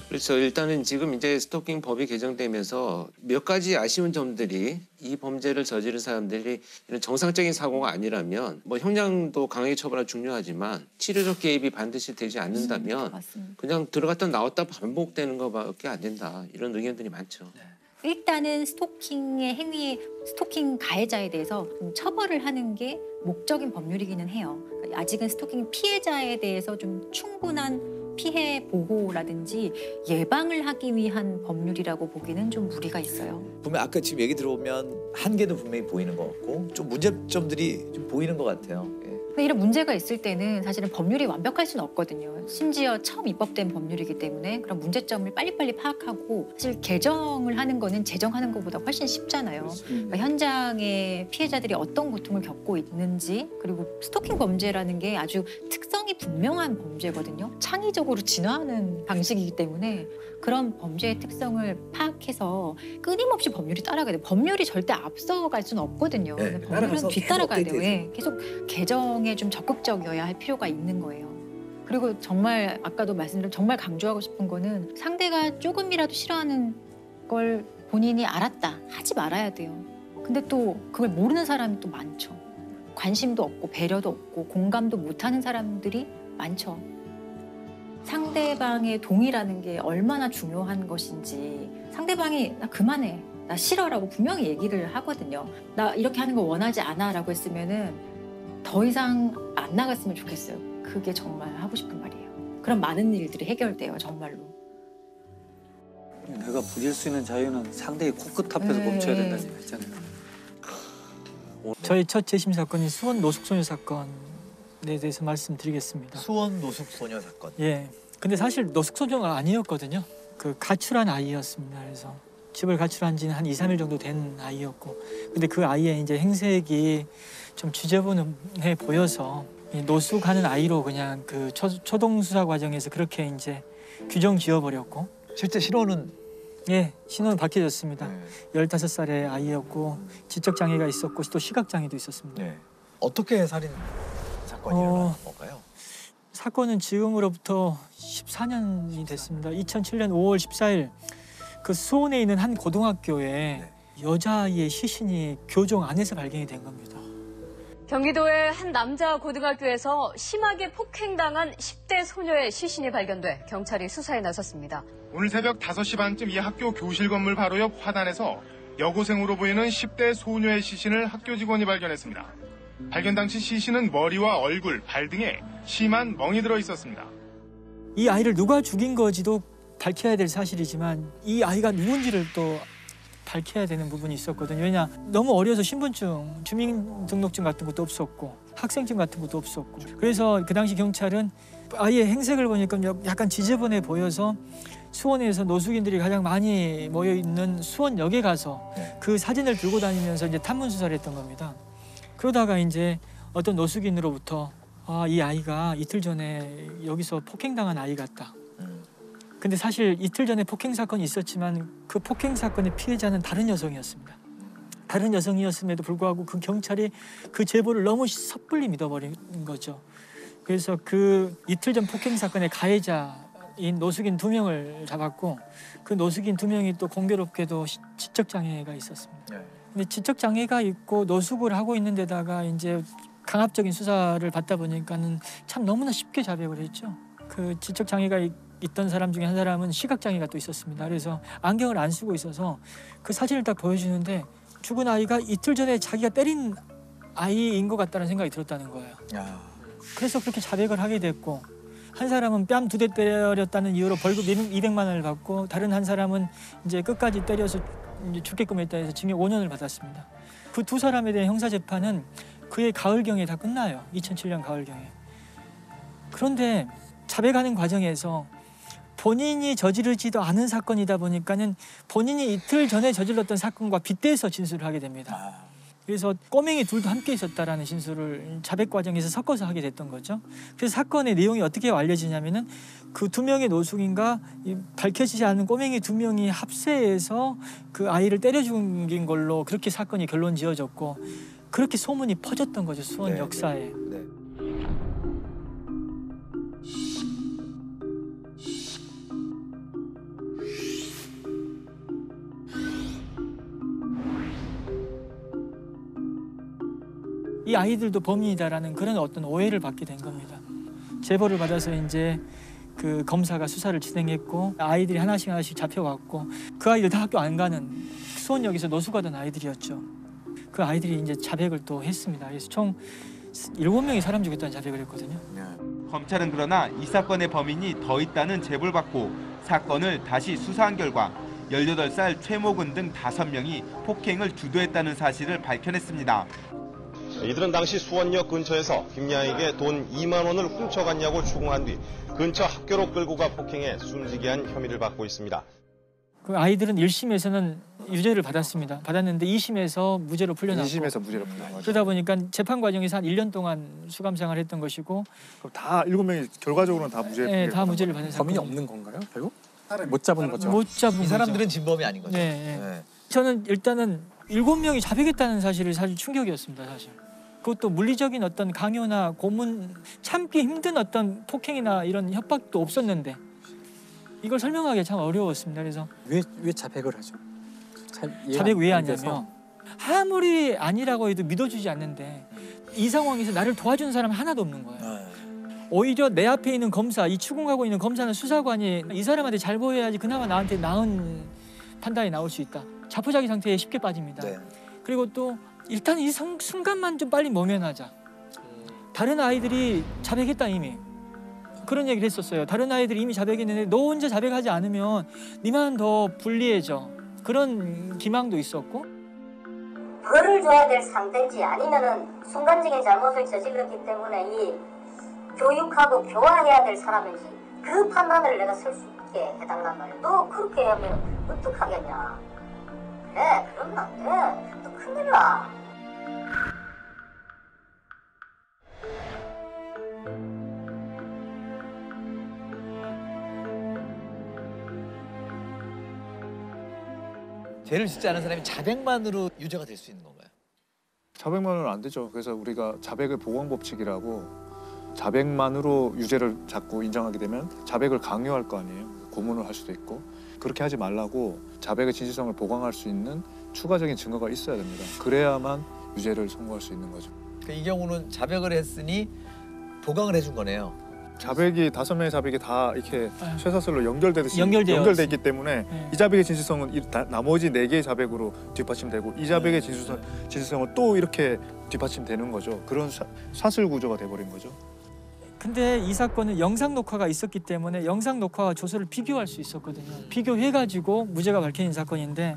그렇죠. 일단은 지금 이제 스토킹 법이 개정되면서 몇 가지 아쉬운 점들이, 이 범죄를 저지른 사람들이 이런 정상적인 사고가 아니라면 뭐 형량도 강하게 처벌하기 중요하지만 치료적 개입이 반드시 되지 않는다면 그냥 들어갔다 나왔다 반복되는 것밖에 안 된다. 이런 의견들이 많죠. 일단은 스토킹의 행위, 스토킹 가해자에 대해서 좀 처벌을 하는 게 목적인 법률이기는 해요. 아직은 스토킹 피해자에 대해서 좀 충분한 피해 보호라든지 예방을 하기 위한 법률이라고 보기는 좀 무리가 있어요. 분명 아까 지금 얘기 들어보면 한계도 분명히 보이는 것 같고 좀 문제점들이 좀 보이는 것 같아요. 근데 이런 문제가 있을 때는 사실은 법률이 완벽할 수는 없거든요. 심지어 처음 입법된 법률이기 때문에 그런 문제점을 빨리빨리 파악하고 사실 개정을 하는 거는 제정하는 것보다 훨씬 쉽잖아요. 그러니까 현장의 피해자들이 어떤 고통을 겪고 있는지, 그리고 스토킹 범죄라는 게 아주 특성이 분명한 범죄거든요. 창의적으로 진화하는 방식이기 때문에 그런 범죄의 특성을 파악해서 끊임없이 법률이 따라가야 돼요. 법률이 절대 앞서갈 수는 없거든요. 네, 법률은 뒤따라가야 돼요. 네, 계속 개정에 좀 적극적이어야 할 필요가 있는 거예요. 그리고 정말 아까도 말씀드린 정말 강조하고 싶은 거는 상대가 조금이라도 싫어하는 걸 본인이 알았다. 하지 말아야 돼요. 근데 또 그걸 모르는 사람이 또 많죠. 관심도 없고 배려도 없고 공감도 못하는 사람들이 많죠. 상대방의 동의라는 게 얼마나 중요한 것인지, 상대방이 나 그만해, 나 싫어라고 분명히 얘기를 하거든요. 나 이렇게 하는 거 원하지 않아 라고 했으면은 더 이상 안 나갔으면 좋겠어요. 그게 정말 하고 싶은 말이에요. 그럼 많은 일들이 해결돼요, 정말로. 내가 부릴 수 있는 자유는 상대의 코끝 앞에서 멈춰야 된다는 얘기 있잖아요. 저희 첫 재심 사건이 수원 노숙소녀 사건에 대해서 말씀드리겠습니다. 수원 노숙소녀 사건. 예. 근데 사실 노숙소녀가 아니었거든요. 그 가출한 아이였습니다. 그래서 집을 가출한 지는 한 2, 3일 정도 된 아이였고, 근데 그 아이의 이제 행색이 좀 지저분해 보여서 노숙하는 아이로 그냥 그 초동 수사 과정에서 그렇게 이제 규정 지어버렸고, 실제 신원은 신원은 밝혀졌습니다. 15살의 아이였고 지적 장애가 있었고 또 시각 장애도 있었습니다. 어떻게 살인 사건이 일어난 건가요? 사건은 지금으로부터 14년이 됐습니다. 2007년 5월 14일 그 수원에 있는 한 고등학교에 여자아이의 시신이 교정 안에서 발견이 된 겁니다. 경기도의 한 남자 고등학교에서 심하게 폭행당한 10대 소녀의 시신이 발견돼 경찰이 수사에 나섰습니다. 오늘 새벽 5시 반쯤 이 학교 교실 건물 바로 옆 화단에서 여고생으로 보이는 10대 소녀의 시신을 학교 직원이 발견했습니다. 발견 당시 시신은 머리와 얼굴, 발 등에 심한 멍이 들어 있었습니다. 이 아이를 누가 죽인 거지도 밝혀야 될 사실이지만 이 아이가 누군지를 또 밝혀야 되는 부분이 있었거든요. 왜냐, 너무 어려서 신분증, 주민등록증 같은 것도 없었고 학생증 같은 것도 없었고, 그래서 그 당시 경찰은 아이의 행색을 보니까 약간 지저분해 보여서 수원에서 노숙인들이 가장 많이 모여있는 수원역에 가서 그 사진을 들고 다니면서 이제 탐문 수사를 했던 겁니다. 그러다가 이제 어떤 노숙인으로부터 이 아이가 이틀 전에 여기서 폭행당한 아이 같다. 근데 사실 이틀 전에 폭행 사건이 있었지만 그 폭행 사건의 피해자는 다른 여성이었습니다. 다른 여성이었음에도 불구하고 그 경찰이 그 제보를 너무 섣불리 믿어버린 거죠. 그래서 그 이틀 전 폭행 사건의 가해자인 노숙인 2명을 잡았고, 그 노숙인 2명이 또 공교롭게도 지적 장애가 있었습니다. 근데 지적 장애가 있고 노숙을 하고 있는 데다가 이제 강압적인 수사를 받다 보니까는 참 너무나 쉽게 자백을 했죠. 그 지적 장애가 있던 사람 중에 한 사람은 시각 장애가 또 있었습니다. 그래서 안경을 안 쓰고 있어서 그 사진을 딱 보여주는데 죽은 아이가 이틀 전에 자기가 때린 아이인 것 같다는 생각이 들었다는 거예요. 그래서 그렇게 자백을 하게 됐고, 한 사람은 뺨 2대 때렸다는 이유로 벌금 200만 원을 받고, 다른 한 사람은 이제 끝까지 때려서 이제 죽게끔 했다 해서 징역 5년을 받았습니다. 그 두 사람에 대한 형사 재판은 그해 가을경에 다 끝나요. 2007년 가을경에. 그런데 자백하는 과정에서 본인이 저지르지도 않은 사건이다 보니까는 본인이 이틀 전에 저질렀던 사건과 빗대서 진술을 하게 됩니다. 그래서 꼬맹이 둘도 함께 있었다라는 진술을 자백 과정에서 섞어서 하게 됐던 거죠. 그래서 사건의 내용이 어떻게 알려지냐면은 그 2명의 노숙인과 밝혀지지 않은 꼬맹이 2명이 합세해서 그 아이를 때려 죽인 걸로 그렇게 사건이 결론 지어졌고, 그렇게 소문이 퍼졌던 거죠, 수원 역사에. 이 아이들도 범인이다라는 그런 어떤 오해를 받게 된 겁니다. 제보를 받아서 이제 그 검사가 수사를 진행했고, 아이들이 하나씩 잡혀갔고, 그 아이들 다 학교 안 가는 수원역에서 노숙하던 아이들이었죠. 그 아이들이 이제 자백을 또 했습니다. 그래서 총 7명이 사람 죽였다는 자백을 했거든요. 검찰은 그러나 이 사건의 범인이 더 있다는 제보를 받고 사건을 다시 수사한 결과 18살 최모근 등 5명이 폭행을 주도했다는 사실을 밝혀냈습니다. 이들은 당시 수원역 근처에서 김양에게 돈 2만 원을 훔쳐갔냐고 추궁한 뒤 근처 학교로 끌고 가 폭행해 숨지게 한 혐의를 받고 있습니다. 그 아이들은 1심에서는 유죄를 받았는데 2심에서 무죄로 풀려났고, 2심에서 무죄로 풀려났고, 그러다 보니까 재판 과정에서 한 1년 동안 수감 생활을 했던 것이고, 그럼 다 7명이 결과적으로는 다 무죄. 네, 다 무죄를 받은 범인이 사건이 없는 건가요, 결국? 못 잡은 거죠. 못 잡은 이 사람들은 거죠. 진범이 아닌 거죠. 네. 저는 일단은 7명이 자백했다는 사실이 사실 충격이었습니다, 사실. 그것도 물리적인 어떤 강요나 고문, 참기 힘든 어떤 폭행이나 이런 협박도 없었는데 이걸 설명하기 참 어려웠습니다. 그래서 왜 자백을 하죠? 자백 왜 하냐면 아무리 아니라고 해도 믿어주지 않는데 이 상황에서 나를 도와주는 사람이 하나도 없는 거예요. 오히려 내 앞에 있는 검사, 이 추궁하고 있는 검사는 수사관이 이 사람한테 잘 보여야지 그나마 나한테 나은 판단이 나올 수 있다. 자포자기 상태에 쉽게 빠집니다. 그리고 또 일단 이 순간만 좀 빨리 모면하자. 다른 아이들이 자백했다 이미. 그런 얘기를 했었어요. 다른 아이들이 이미 자백했는데 너 혼자 자백하지 않으면 니만 더 불리해져. 그런 기망도 있었고. 벌을 줘야 될 상태인지 아니면은 순간적인 잘못을 저질렀기 때문에 이 교육하고 교화해야 될 사람인지 그 판단을 내가 쓸 수 있게 해달란 말이야. 너 그렇게 하면 어떡하겠냐. 그래, 그러면 안 돼. 너 큰일 나. 죄를 짓지 않은 사람이 자백만으로 유죄가 될 수 있는 건가요? 자백만으로는 안 되죠. 그래서 우리가 자백의 보강법칙이라고, 자백만으로 유죄를 자꾸 인정하게 되면 자백을 강요할 거 아니에요. 고문을 할 수도 있고. 그렇게 하지 말라고 자백의 진실성을 보강할 수 있는 추가적인 증거가 있어야 됩니다. 그래야만 유죄를 선고할 수 있는 거죠. 이 경우는 자백을 했으니 보강을 해준 거네요. 자백이 5명의 자백이 다 이렇게 쇠사슬로 연결돼 있기 때문에 이 자백의 진실성은 나머지 4개의 자백으로 뒷받침되고 이 자백의 진실성은 또 이렇게 뒷받침되는 거죠. 그런 사슬 구조가 돼버린 거죠. 근데 이 사건은 영상 녹화가 있었기 때문에 영상 녹화와 조서를 비교할 수 있었거든요. 비교해가지고 무죄가 밝혀진 사건인데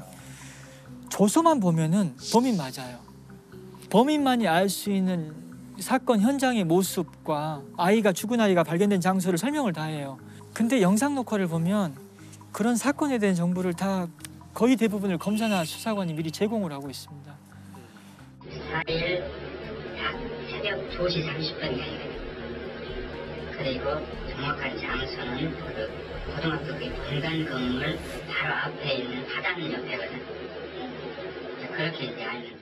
조서만 보면은 범인 맞아요. 범인만이 알 수 있는 사건 현장의 모습과 아이가 죽은 아이가 발견된 장소를 설명을 다 해요. 근데 영상 녹화를 보면 그런 사건에 대한 정보를 다 거의 대부분을 검사나 수사관이 미리 제공을 하고 있습니다. 4일 새벽 2시 30분이에요. 그리고 정확한 장소는 그 고등학교 본관 건물 바로 앞에 있는 화단 옆에거든. 그렇게 이제 알면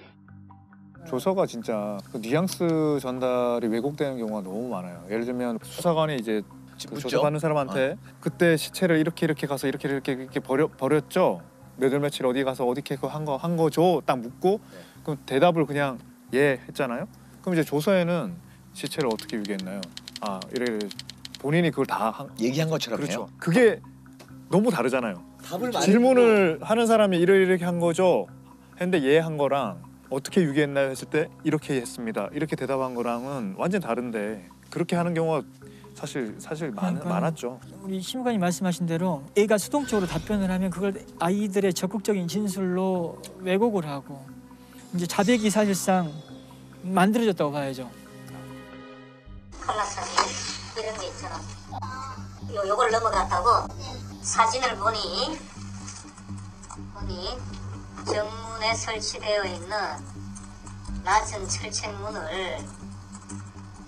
조서가 진짜 그 뉘앙스 전달이 왜곡되는 경우가 너무 많아요. 예를 들면 수사관이 이제 그 조사받는 사람한테 그때 시체를 이렇게 가서 이렇게 버렸죠. 몇 월 며칠 어디 가서 어디게 한 거죠. 딱 묻고 그럼 대답을 그냥 예 했잖아요. 그럼 이제 조서에는 시체를 어떻게 유기했나요? 아 이래 본인이 그걸 다 얘기한 것처럼요. 그렇죠. 그게 너무 다르잖아요. 답을 많이 질문을 하는 사람이 이렇게 한 거죠. 했는데 얘 한 거랑 어떻게 유기했나요 했을 때 이렇게 했습니다. 이렇게 대답한 거랑은 완전 다른데 그렇게 하는 경우가 사실 많았죠. 우리 심의관이 말씀하신 대로 A가 수동적으로 답변을 하면 그걸 아이들의 적극적인 진술로 왜곡을 하고 이제 자백이 사실상 만들어졌다고 봐야죠. 컬러 사진 이런 게 있잖아. 요걸 넘어갔다고 사진을 보니 정문에 설치되어 있는 낮은 철책문을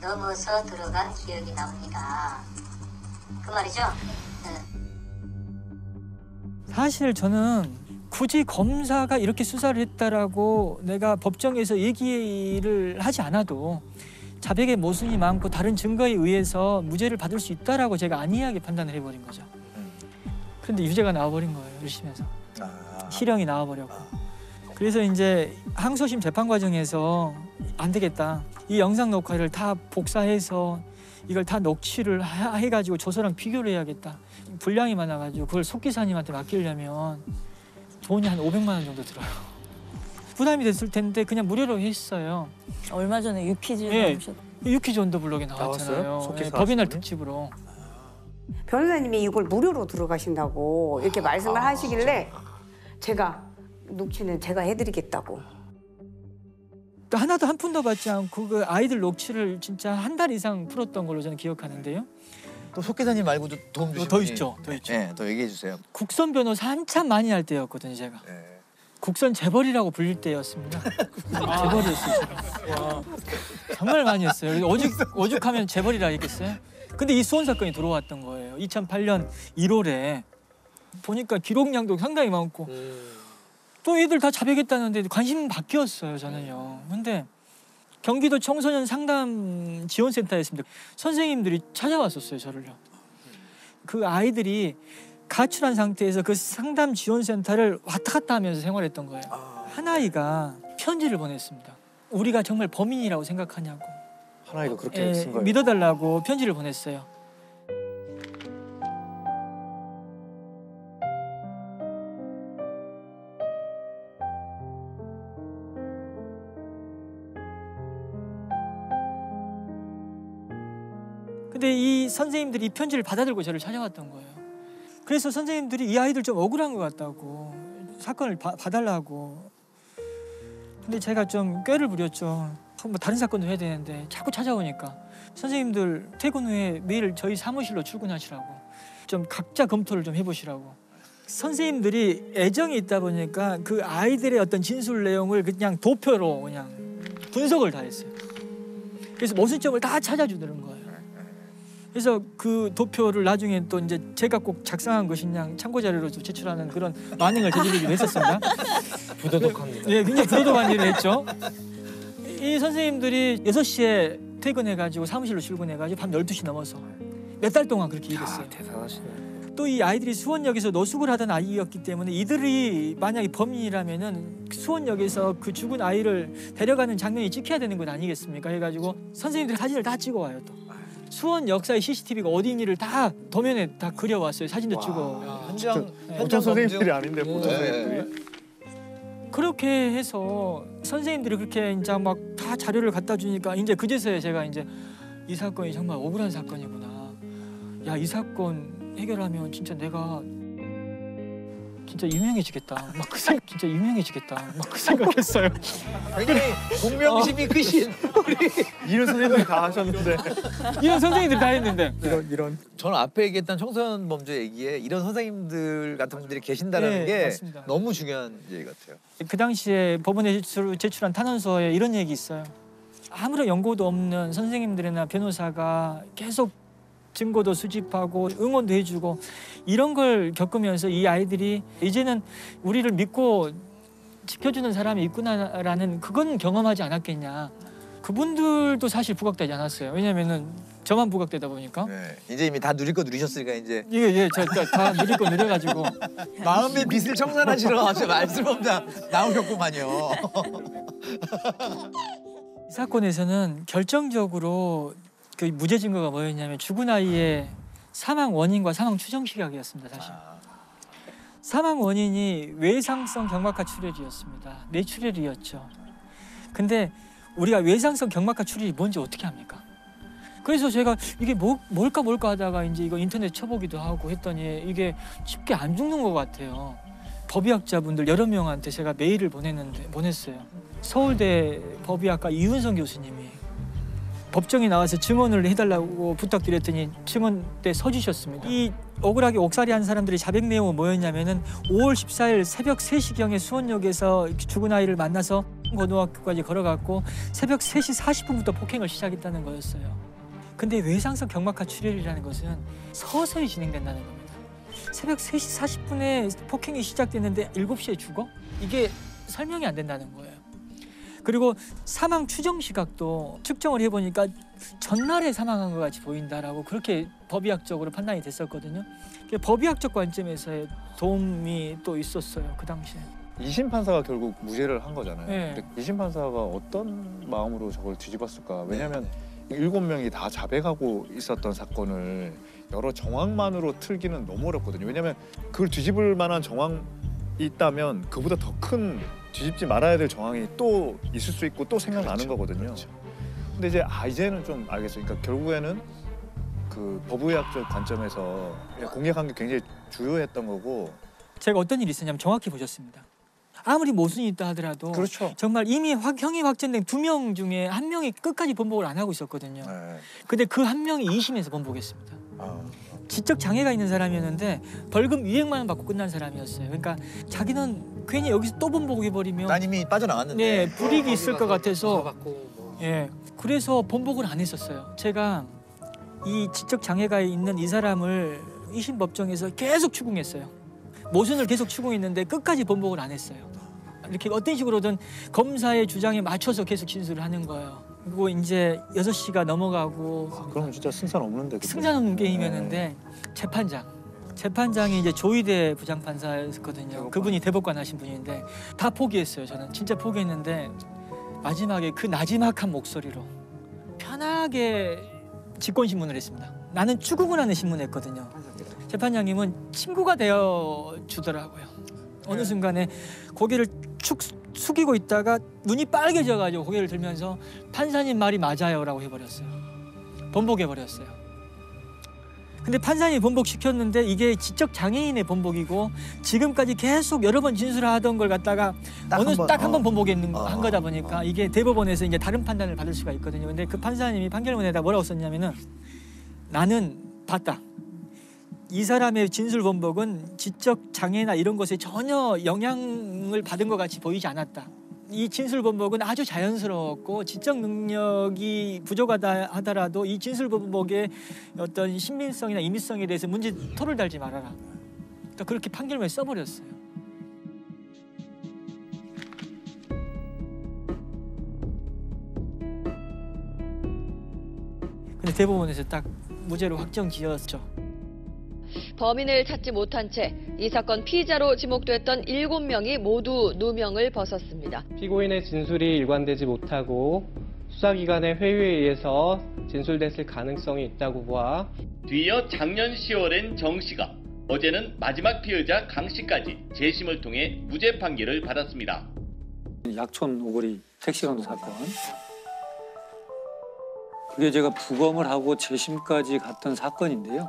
넘어서 들어간 기억이 납니다. 그 말이죠? 사실 저는 굳이 검사가 이렇게 수사를 했다라고 내가 법정에서 얘기를 하지 않아도 자백의 모순이 많고 다른 증거에 의해서 무죄를 받을 수 있다라고 제가 안이하게 판단을 해버린 거죠. 그런데 유죄가 나와버린 거예요. 1심에서. 실형이 나와버렸고. 그래서 이제 항소심 재판 과정에서 안 되겠다. 이 영상 녹화를 다 복사해서 이걸 다 녹취를 해가지고 조서랑 비교를 해야겠다. 분량이 많아가지고 그걸 속기사님한테 맡기려면 돈이 한 500만 원 정도 들어요. 부담이 됐을 텐데 그냥 무료로 했어요. 얼마 전에 유퀴즈 유퀴즈 온더 블록에 나왔잖아요. 법인날 특집으로. 변호사님이 이걸 무료로 들어가신다고 이렇게 말씀을 하시길래 제가 녹취는 제가 해드리겠다고. 하나도 한 푼도 받지 않고 그 아이들 녹취를 진짜 한 달 이상 풀었던 걸로 저는 기억하는데요. 또 속기사님 말고도 도움 주신 더 분이 있죠. 더 있죠. 네, 더 얘기해 주세요. 국선 변호사 한참 많이 할 때였거든요, 제가. 국선 재벌이라고 불릴 때였습니다. 재벌이었어요, 제가. 정말 많이 했어요. 오죽하면 재벌이라 했겠어요. 근데 이 수원 사건이 들어왔던 거예요. 2008년 1월에 보니까 기록량도 상당히 많고 또 애들 다 자백했다는데 관심 바뀌었어요, 저는요. 근데 경기도 청소년 상담 지원센터였습니다. 선생님들이 찾아왔었어요, 저를요. 그 아이들이 가출한 상태에서 그 상담 지원센터를 왔다 갔다 하면서 생활했던 거예요. 한 아이가 편지를 보냈습니다. 우리가 정말 범인이라고 생각하냐고. 한 아이가 그렇게 쓴 거예요? 믿어달라고 편지를 보냈어요. 근데 이 선생님들이 이 편지를 받아들고 저를 찾아왔던 거예요. 그래서 선생님들이 이 아이들 좀 억울한 것 같다고 사건을 봐달라고. 근데 제가 좀 꾀를 부렸죠. 뭐 다른 사건도 해야 되는데 자꾸 찾아오니까 선생님들 퇴근 후에 매일 저희 사무실로 출근하시라고 좀 각자 검토를 좀 해보시라고. 선생님들이 애정이 있다 보니까 그 아이들의 어떤 진술 내용을 그냥 도표로 그냥 분석을 다 했어요. 그래서 모순점을 다 찾아주는 거예요. 그래서 그 도표를 나중에 또 이제 제가 꼭 작성한 것이냐 참고 자료로 제출하는 그런 만행을 저지르기도 했었습니다. 부도덕합니다. 네, 굉장히 부도덕한 일을 했죠. 이 선생님들이 6시에 퇴근해가지고 사무실로 출근해가지고 밤 12시 넘어서 몇 달 동안 그렇게 일했어요. 대단하시네. 또 이 아이들이 수원역에서 노숙을 하던 아이였기 때문에 이들이 만약에 범인이라면은 수원역에서 그 죽은 아이를 데려가는 장면이 찍혀야 되는 것 아니겠습니까? 해가지고 선생님들이 사진을 다 찍어와요 또. 수원 역사의 CCTV가 어디인지를 다 도면에 다 그려왔어요. 사진도 찍어. 현장 선생님들이 아닌데 보통 선생님들이. 그렇게 해서 선생님들이 그렇게 이제 막 다 자료를 갖다 주니까 이제 그제서야 제가 이제 이 사건이 정말 억울한 사건이구나. 야, 이 사건 해결하면 진짜 내가 진짜 유명해지겠다. 막 그 생각, 진짜 유명해지겠다. 막 그 생각했어요. 굉장히 공명심이 크신 우리 이런 선생님들이 다 하셨는데. 이런 선생님들이 다 했는데. 이런. 저는 앞에 얘기했던 청소년 범죄 얘기에 이런 선생님들 같은 분들이 계신다는 게 맞습니다. 너무 중요한 얘기 같아요. 그 당시에 법원에 제출한 탄원서에 이런 얘기 있어요. 아무런 연고도 없는 선생님들이나 변호사가 계속 증거도 수집하고 응원도 해주고 이런 걸 겪으면서 이 아이들이 이제는 우리를 믿고 지켜주는 사람이 있구나라는 그건 경험하지 않았겠냐. 그분들도 사실 부각되지 않았어요. 왜냐면은 저만 부각되다 보니까. 네. 이제 이미 다 누릴 거 누리셨으니까 이제. 저 다 누릴 거 누려가지고. 마음의 빚을 청산하시러 말씀 없다 나오셨구만요. 이 사건에서는 결정적으로 그 무죄 증거가 뭐였냐면 죽은 아이의 사망 원인과 사망 추정 시각이었습니다. 사실. 사망 원인이 외상성 경막하 출혈이었습니다. 뇌출혈이었죠. 근데 우리가 외상성 경막하 출혈이 뭔지 어떻게 합니까? 그래서 제가 이게 뭘까 하다가 이제 이거 인터넷 쳐보기도 하고 했더니 이게 쉽게 안 죽는 것 같아요. 법의학자분들 여러 명한테 제가 메일을 보냈어요. 서울대 법의학과 이윤성 교수님이 법정에 나와서 증언을 해달라고 부탁드렸더니 증언 때 서주셨습니다. 이 억울하게 옥살이한 사람들의 자백 내용은 뭐였냐면은 5월 14일 새벽 3시경에 수원역에서 죽은 아이를 만나서 고등학교까지 걸어갔고 새벽 3시 40분부터 폭행을 시작했다는 거였어요. 근데 외상성 경막하 출혈이라는 것은 서서히 진행된다는 겁니다. 새벽 3시 40분에 폭행이 시작됐는데 7시에 죽어? 이게 설명이 안 된다는 거예요. 그리고 사망 추정 시각도 측정을 해보니까 전날에 사망한 것 같이 보인다라고 그렇게 법의학적으로 판단이 됐었거든요. 법의학적 관점에서의 도움이 또 있었어요. 그 당시에. 2심 판사가 결국 무죄를 한 거잖아요. 네. 근데 2심 판사가 어떤 마음으로 저걸 뒤집었을까? 왜냐하면 7명이 다 자백하고 있었던 사건을 여러 정황만으로 틀기는 너무 어렵거든요. 왜냐하면 그걸 뒤집을 만한 정황이 있다면 그보다 더 큰 뒤집지 말아야 될 정황이 또 있을 수 있고 또 생각나는 거거든요. 근데 이제 이제는 좀 알겠어요. 그러니까 결국에는 그 법의학적 관점에서 공개한 게 굉장히 주요했던 거고. 제가 어떤 일이 있었냐면 정확히 보셨습니다. 아무리 모순이 있다 하더라도 그렇죠. 정말 이미 형이 확정된 2명 중에 1명이 끝까지 번복을 안 하고 있었거든요. 근데 그 1명이 2심에서 번복했습니다. 지적 장애가 있는 사람이었는데 벌금 200만 원 받고 끝난 사람이었어요. 그러니까 자기는 괜히 여기서 또 번복해버리면 난 이미 빠져나왔는데. 네, 불이익이 있을 것 같아서 예, 그래서 번복을 안 했었어요. 제가 이 지적 장애가 있는 이 사람을 2심 법정에서 계속 추궁했어요. 모순을 계속 추궁했는데 끝까지 번복을 안 했어요. 이렇게 어떤 식으로든 검사의 주장에 맞춰서 계속 진술을 하는 거예요. 그리고 이제 6시가 넘어가고 그럼 진짜 승산 없는데. 승산 없는 게임이었는데 재판장이 이제 조희대 부장판사였거든요. 그분이 대법관 하신 분인데 다 포기했어요. 저는 진짜 포기했는데 마지막에 그 나지막한 목소리로 편하게 직권신문을 했습니다. 나는 추궁을 하는 신문을 했거든요. 재판장님은 친구가 되어 주더라고요. 어느 순간에 고개를 축 숙이고 있다가 눈이 빨개져가지고 고개를 들면서 판사님 말이 맞아요라고 해버렸어요. 번복해버렸어요. 근데 판사님이 번복시켰는데 이게 지적 장애인의 번복이고 지금까지 계속 여러 번 진술하던 걸 갖다가 딱 한 번 번복한 거다 보니까 이게 대법원에서 이제 다른 판단을 받을 수가 있거든요. 근데 그 판사님이 판결문에다 뭐라고 썼냐면은 나는 봤다. 이 사람의 진술 번복은 지적 장애나 이런 것에 전혀 영향을 받은 것 같이 보이지 않았다. 이 진술 번복은 아주 자연스러웠고 지적 능력이 부족하다 하더라도 이 진술 번복의 어떤 신빙성이나 임의성에 대해서 문제 토를 달지 말아라. 그러니까 그렇게 판결문에 써버렸어요. 근데 대법원에서 딱 무죄로 확정지었죠. 범인을 찾지 못한 채 이 사건 피의자로 지목됐던 7명이 모두 누명을 벗었습니다. 피고인의 진술이 일관되지 못하고 수사기관의 회유에 의해서 진술됐을 가능성이 있다고 보아 뒤이어 작년 10월엔 정 씨가 어제는 마지막 피의자 강 씨까지 재심을 통해 무죄 판결을 받았습니다. 약촌 오거리 택시강도 사건. 그게 제가 부검을 하고 재심까지 갔던 사건인데요.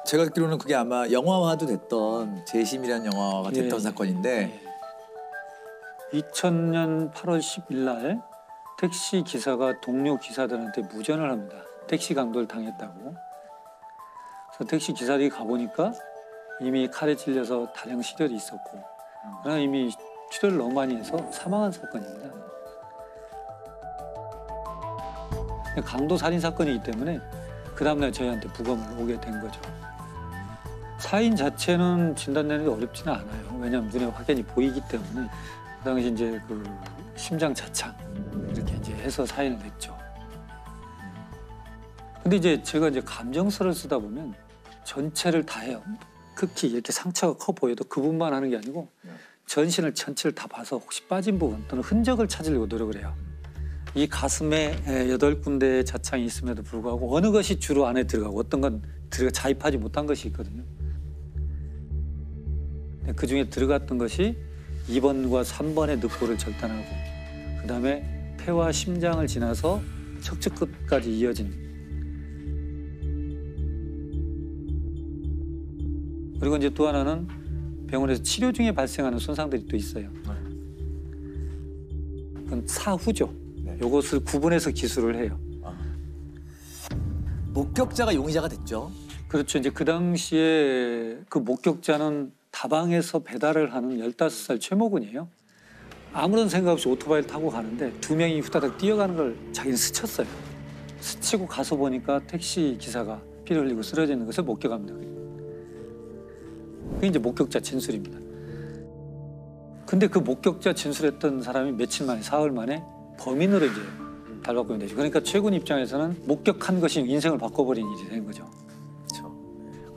제가 듣기로는 그게 아마 영화화도 됐던 재심이라는 영화가 됐던 사건인데 2000년 8월 10일 날 택시 기사가 동료 기사들한테 무전을 합니다. 택시 강도를 당했다고. 그래서 택시 기사들이 가보니까 이미 칼에 찔려서 다량 실혈이 있었고 그러나 이미 출혈을 너무 많이 해서 사망한 사건입니다. 강도 살인 사건이기 때문에 그 다음날 저희한테 부검을 오게 된 거죠. 사인 자체는 진단내는 게 어렵지는 않아요. 왜냐하면 눈에 확연히 보이기 때문에 그 당시 이제 그 심장 자창 이렇게 이제 해서 사인을 냈죠. 근데 이제 제가 이제 감정서를 쓰다 보면 전체를 다 해요. 극히 이렇게 상처가 커 보여도 그 부분만 하는 게 아니고 전신을 전체를 다 봐서 혹시 빠진 부분 또는 흔적을 찾으려고 노력을 해요. 이 가슴에 8군데 자창이 있음에도 불구하고 어느 것이 주로 안에 들어가고 어떤 건 자입하지 못한 것이 있거든요. 그 중에 들어갔던 것이 2번과 3번의 늑골을 절단하고 그다음에 폐와 심장을 지나서 척추 끝까지 이어진, 그리고 이제 또 하나는 병원에서 치료 중에 발생하는 손상들이 또 있어요. 그건 사후죠. 이것을 구분해서 기술을 해요. 목격자가 용의자가 됐죠. 그렇죠. 이제 그 당시에 그 목격자는 다방에서 배달을 하는 15살 최모근이에요. 아무런 생각 없이 오토바이를 타고 가는데 2명이 후다닥 뛰어가는 걸 자기는 스쳤어요. 스치고 가서 보니까 택시 기사가 피를 흘리고 쓰러져 있는 것을 목격합니다. 그게 이제 목격자 진술입니다. 근데 그 목격자 진술했던 사람이 며칠 만에, 사흘 만에 범인으로 이제 달바꾸면 되죠. 그러니까 최군 입장에서는 목격한 것이 인생을 바꿔버린 일이 된 거죠. 그렇죠.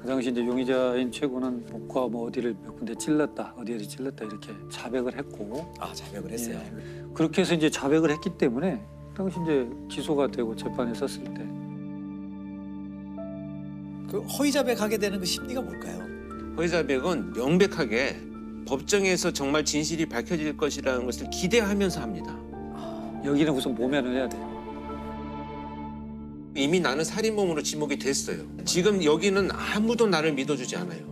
그 당시 이제 용의자인 최군은 목과 뭐 어디를 몇 군데 찔렀다, 어디를 찔렀다 이렇게 자백을 했고. 아, 자백을 했어요. 예. 그렇게 해서 이제 자백을 했기 때문에 당시 이제 기소가 되고 재판에 섰을 때. 그 허위 자백하게 되는 그 심리가 뭘까요? 허위 자백은 명백하게 법정에서 정말 진실이 밝혀질 것이라는 것을 기대하면서 합니다. 여기는 우선 모면을 해야 돼요. 이미 나는 살인범으로 지목이 됐어요. 지금 여기는 아무도 나를 믿어주지 않아요.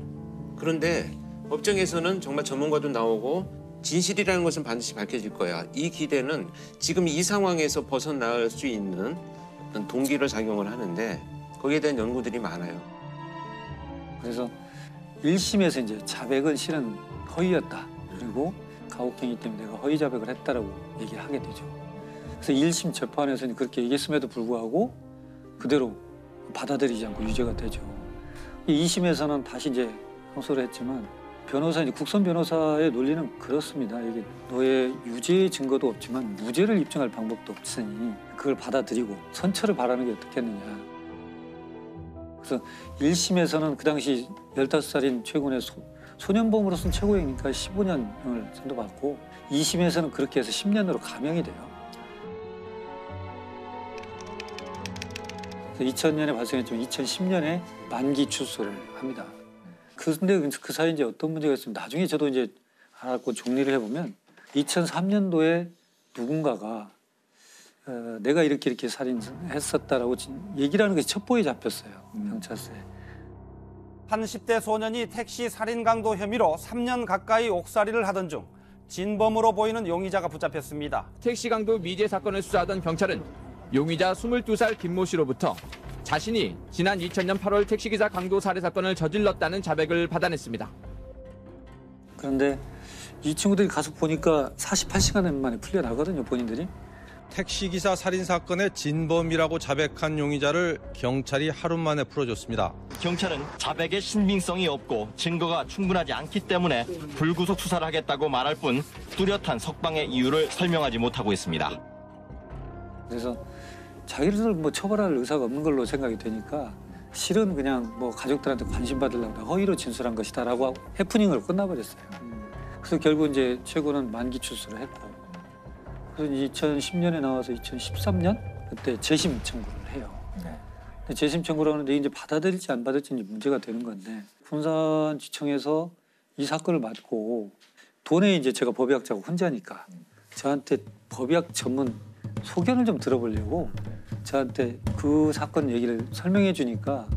그런데 법정에서는 정말 전문가도 나오고 진실이라는 것은 반드시 밝혀질 거야. 이 기대는 지금 이 상황에서 벗어날 수 있는 어떤 동기를 작용을 하는데 거기에 대한 연구들이 많아요. 그래서 1심에서 이제 자백은 실은 허위였다. 그리고 가혹행위 때문에 내가 허위 자백을 했다라고 얘기를 하게 되죠. 그래서 1심 재판에서는 그렇게 얘기했음에도 불구하고 그대로 받아들이지 않고 유죄가 되죠. 2심에서는 다시 이제 항소를 했지만 변호사, 이제 국선 변호사의 논리는 그렇습니다. 이게 너의 유죄의 증거도 없지만 무죄를 입증할 방법도 없으니 그걸 받아들이고 선처를 바라는 게 어떻겠느냐. 그래서 1심에서는 그 당시 15살인 최군의 소년범으로서는 최고형이니까 15년을 선고받고 2심에서는 그렇게 해서 10년으로 감형이 돼요. 2000년에 발생했지만 2010년에 만기 출소를 합니다. 근데 그 사이에 이제 어떤 문제가 있으면 나중에 저도 이제 알았고 정리를 해보면 2003년도에 누군가가 내가 이렇게 살인했었다라고 얘기를 하는 것이 첩보에 잡혔어요. 경찰서에. 한 10대 소년이 택시 살인 강도 혐의로 3년 가까이 옥살이를 하던 중 진범으로 보이는 용의자가 붙잡혔습니다. 택시 강도 미제 사건을 수사하던 경찰은 용의자 22살 김모 씨로부터 자신이 지난 2000년 8월 택시기사 강도 살해 사건을 저질렀다는 자백을 받아냈습니다. 그런데 이 친구들이 가서 보니까 48시간 만에 풀려나거든요, 본인들이. 택시기사 살인사건의 진범이라고 자백한 용의자를 경찰이 하루 만에 풀어줬습니다. 경찰은 자백의 신빙성이 없고 증거가 충분하지 않기 때문에 불구속 수사를 하겠다고 말할 뿐 뚜렷한 석방의 이유를 설명하지 못하고 있습니다. 그래서 자기를 뭐 처벌할 의사가 없는 걸로 생각이 되니까 실은 그냥 뭐 가족들한테 관심 받으려고 허위로 진술한 것이다라고 해프닝으로 끝나버렸어요. 그래서 결국 이제 최고는 만기 출소를 했고, 그래서 2010년에 나와서 2013년 그때 재심 청구를 해요. 근데 재심 청구를 하는데 이제 받아들일지 안 받을지 이제 문제가 되는 건데 군산지청에서 이 사건을 맡고 돈에 이제 제가 법의학자고 혼자니까 저한테 법의학 전문 소견을 좀 들어보려고 저한테 그 사건 얘기를 설명해 주니까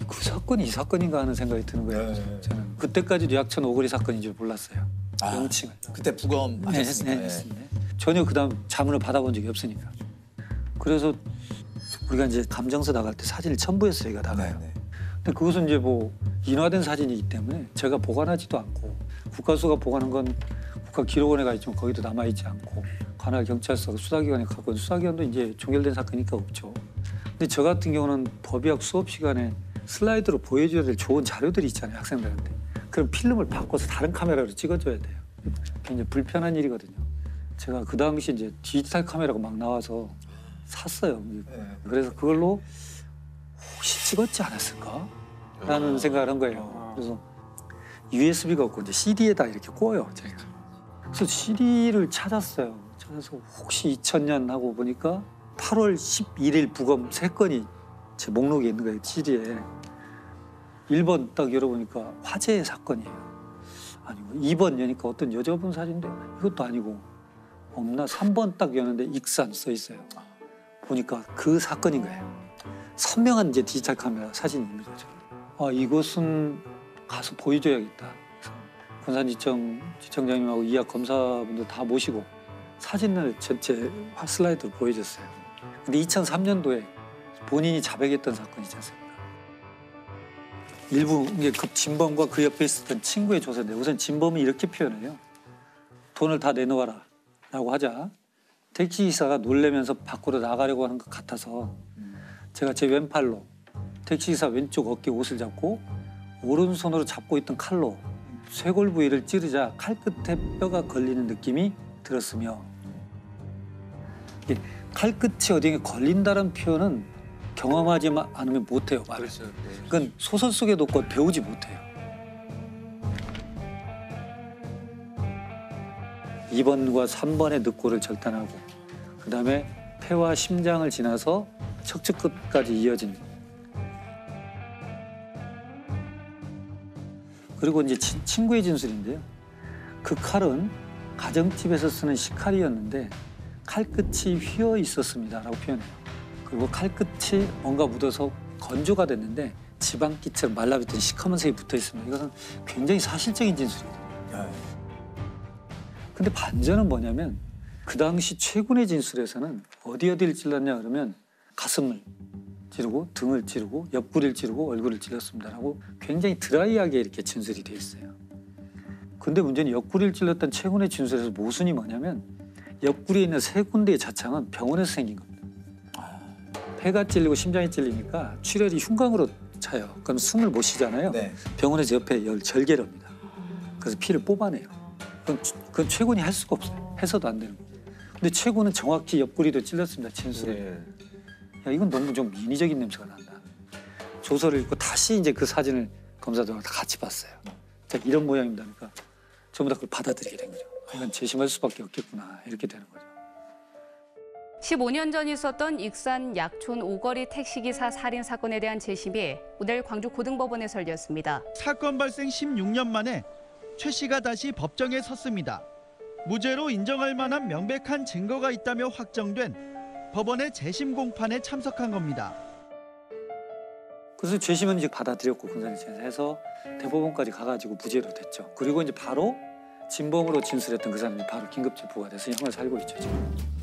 그 사건이 이 사건인가 하는 생각이 드는 거예요. 저는 그때까지도 약천 오거리 사건인 줄 몰랐어요. 명칭을. 그때 부검 하셨으니까. 네. 전혀 그다음 자문을 받아본 적이 없으니까. 그래서 우리가 이제 감정서 나갈 때 사진을 첨부해서 저희가 나가요. 근데 그것은 이제 뭐 인화된 사진이기 때문에 제가 보관하지도 않고 국가수가 보관한 건 국가기록원에 가 있지만 거기도 남아있지 않고 관할 경찰서 수사기관에 가고 수사기관도 이제 종결된 사건이니까 없죠. 근데 저 같은 경우는 법의학 수업 시간에 슬라이드로 보여줘야 될 좋은 자료들이 있잖아요, 학생들한테. 그럼 필름을 바꿔서 다른 카메라로 찍어줘야 돼요. 굉장히 불편한 일이거든요. 제가 그 당시 이제 디지털 카메라가 막 나와서 샀어요. 그래서 그걸로 혹시 찍었지 않았을까? 라는 생각을 한 거예요. 그래서 USB가 없고 이제 CD에다 이렇게 꽂아요, 제가. 그래서 CD를 찾았어요. 찾아서 혹시 2000년 하고 보니까 8월 11일 부검 3건이 제 목록에 있는 거예요. CD에. 1번 딱 열어보니까 화재의 사건이에요. 아니고 2번 여니까 어떤 여자분 사진인데 이것도 아니고 없나. 3번 딱 여는데 익산 써 있어요. 보니까 그 사건인 거예요. 선명한 이제 디지털 카메라 사진이 있는 거죠. 아, 이것은 가서 보여줘야겠다. 군산지청 지청장님하고 이학 검사분들 다 모시고 사진을 전체 슬라이드로 보여줬어요. 근데 2003년도에 본인이 자백했던 사건이지 않습니까? 일부 이제 그 진범과 그 옆에 있었던 친구의 조사인데 우선 진범은 이렇게 표현해요. 돈을 다 내놓아라 라고 하자 택시기사가 놀래면서 밖으로 나가려고 하는 것 같아서 제가 제 왼팔로 택시기사 왼쪽 어깨 옷을 잡고 오른손으로 잡고 있던 칼로 쇄골 부위를 찌르자 칼끝에 뼈가 걸리는 느낌이 들었으며 칼끝이 어디에 걸린다는 표현은 경험하지 않으면 못해요. 말을. 그건 소설 속에도 없고 배우지 못해요. 2번과 3번의 늑골을 절단하고 그다음에 폐와 심장을 지나서 척추 끝까지 이어진 그리고 이제 친구의 진술인데요. 그 칼은 가정집에서 쓰는 식칼이었는데 칼끝이 휘어 있었습니다라고 표현해요. 그리고 칼끝이 뭔가 묻어서 건조가 됐는데 지방기처럼 말라붙은 시커먼 색이 붙어 있습니다. 이것은 굉장히 사실적인 진술이거든요. 근데 반전은 뭐냐면 그 당시 최군의 진술에서는 어디를 찔렀냐 그러면 가슴을 찌르고 등을 찌르고 옆구리를 찌르고 얼굴을 찔렀습니다라고 굉장히 드라이하게 이렇게 진술이 돼 있어요. 근데 문제는 옆구리를 찔렀던 최군의 진술에서 모순이 뭐냐면 옆구리에 있는 3군데의 자창은 병원에서 생긴 겁니다. 폐가 찔리고 심장이 찔리니까 출혈이 흉곽으로 차요. 그럼 숨을 못 쉬잖아요. 네. 병원에서 옆에 절개를 합니다. 그래서 피를 뽑아내요. 그건 최군이 할 수가 없어요. 해서도 안 되는 거예요. 근데 최군은 정확히 옆구리도 찔렀습니다. 진술에. 네. 야, 이건 너무 좀 인위적인 냄새가 난다. 조서를 읽고 다시 이제 그 사진을 검사들과 다 같이 봤어요. 자, 이런 모양입니다. 그러니까 전부 다 그걸 받아들이게 된 거죠. 이건 재심할 수밖에 없겠구나. 이렇게 되는 거죠. 15년 전 있었던 익산 약촌 오거리 택시기사 살인 사건에 대한 재심이 오늘 광주 고등법원에서 열렸습니다. 사건 발생 16년 만에 최 씨가 다시 법정에 섰습니다. 무죄로 인정할 만한 명백한 증거가 있다며 확정된 법원의 재심 공판에 참석한 겁니다. 그래서 재심은 이제 받아들였고 군산지청에서 해서 대법원까지 가가지고 무죄로 됐죠. 그리고 이제 바로 진범으로 진술했던 그 사람이 바로 긴급 체포가 돼서 형을 살고 있죠 지금.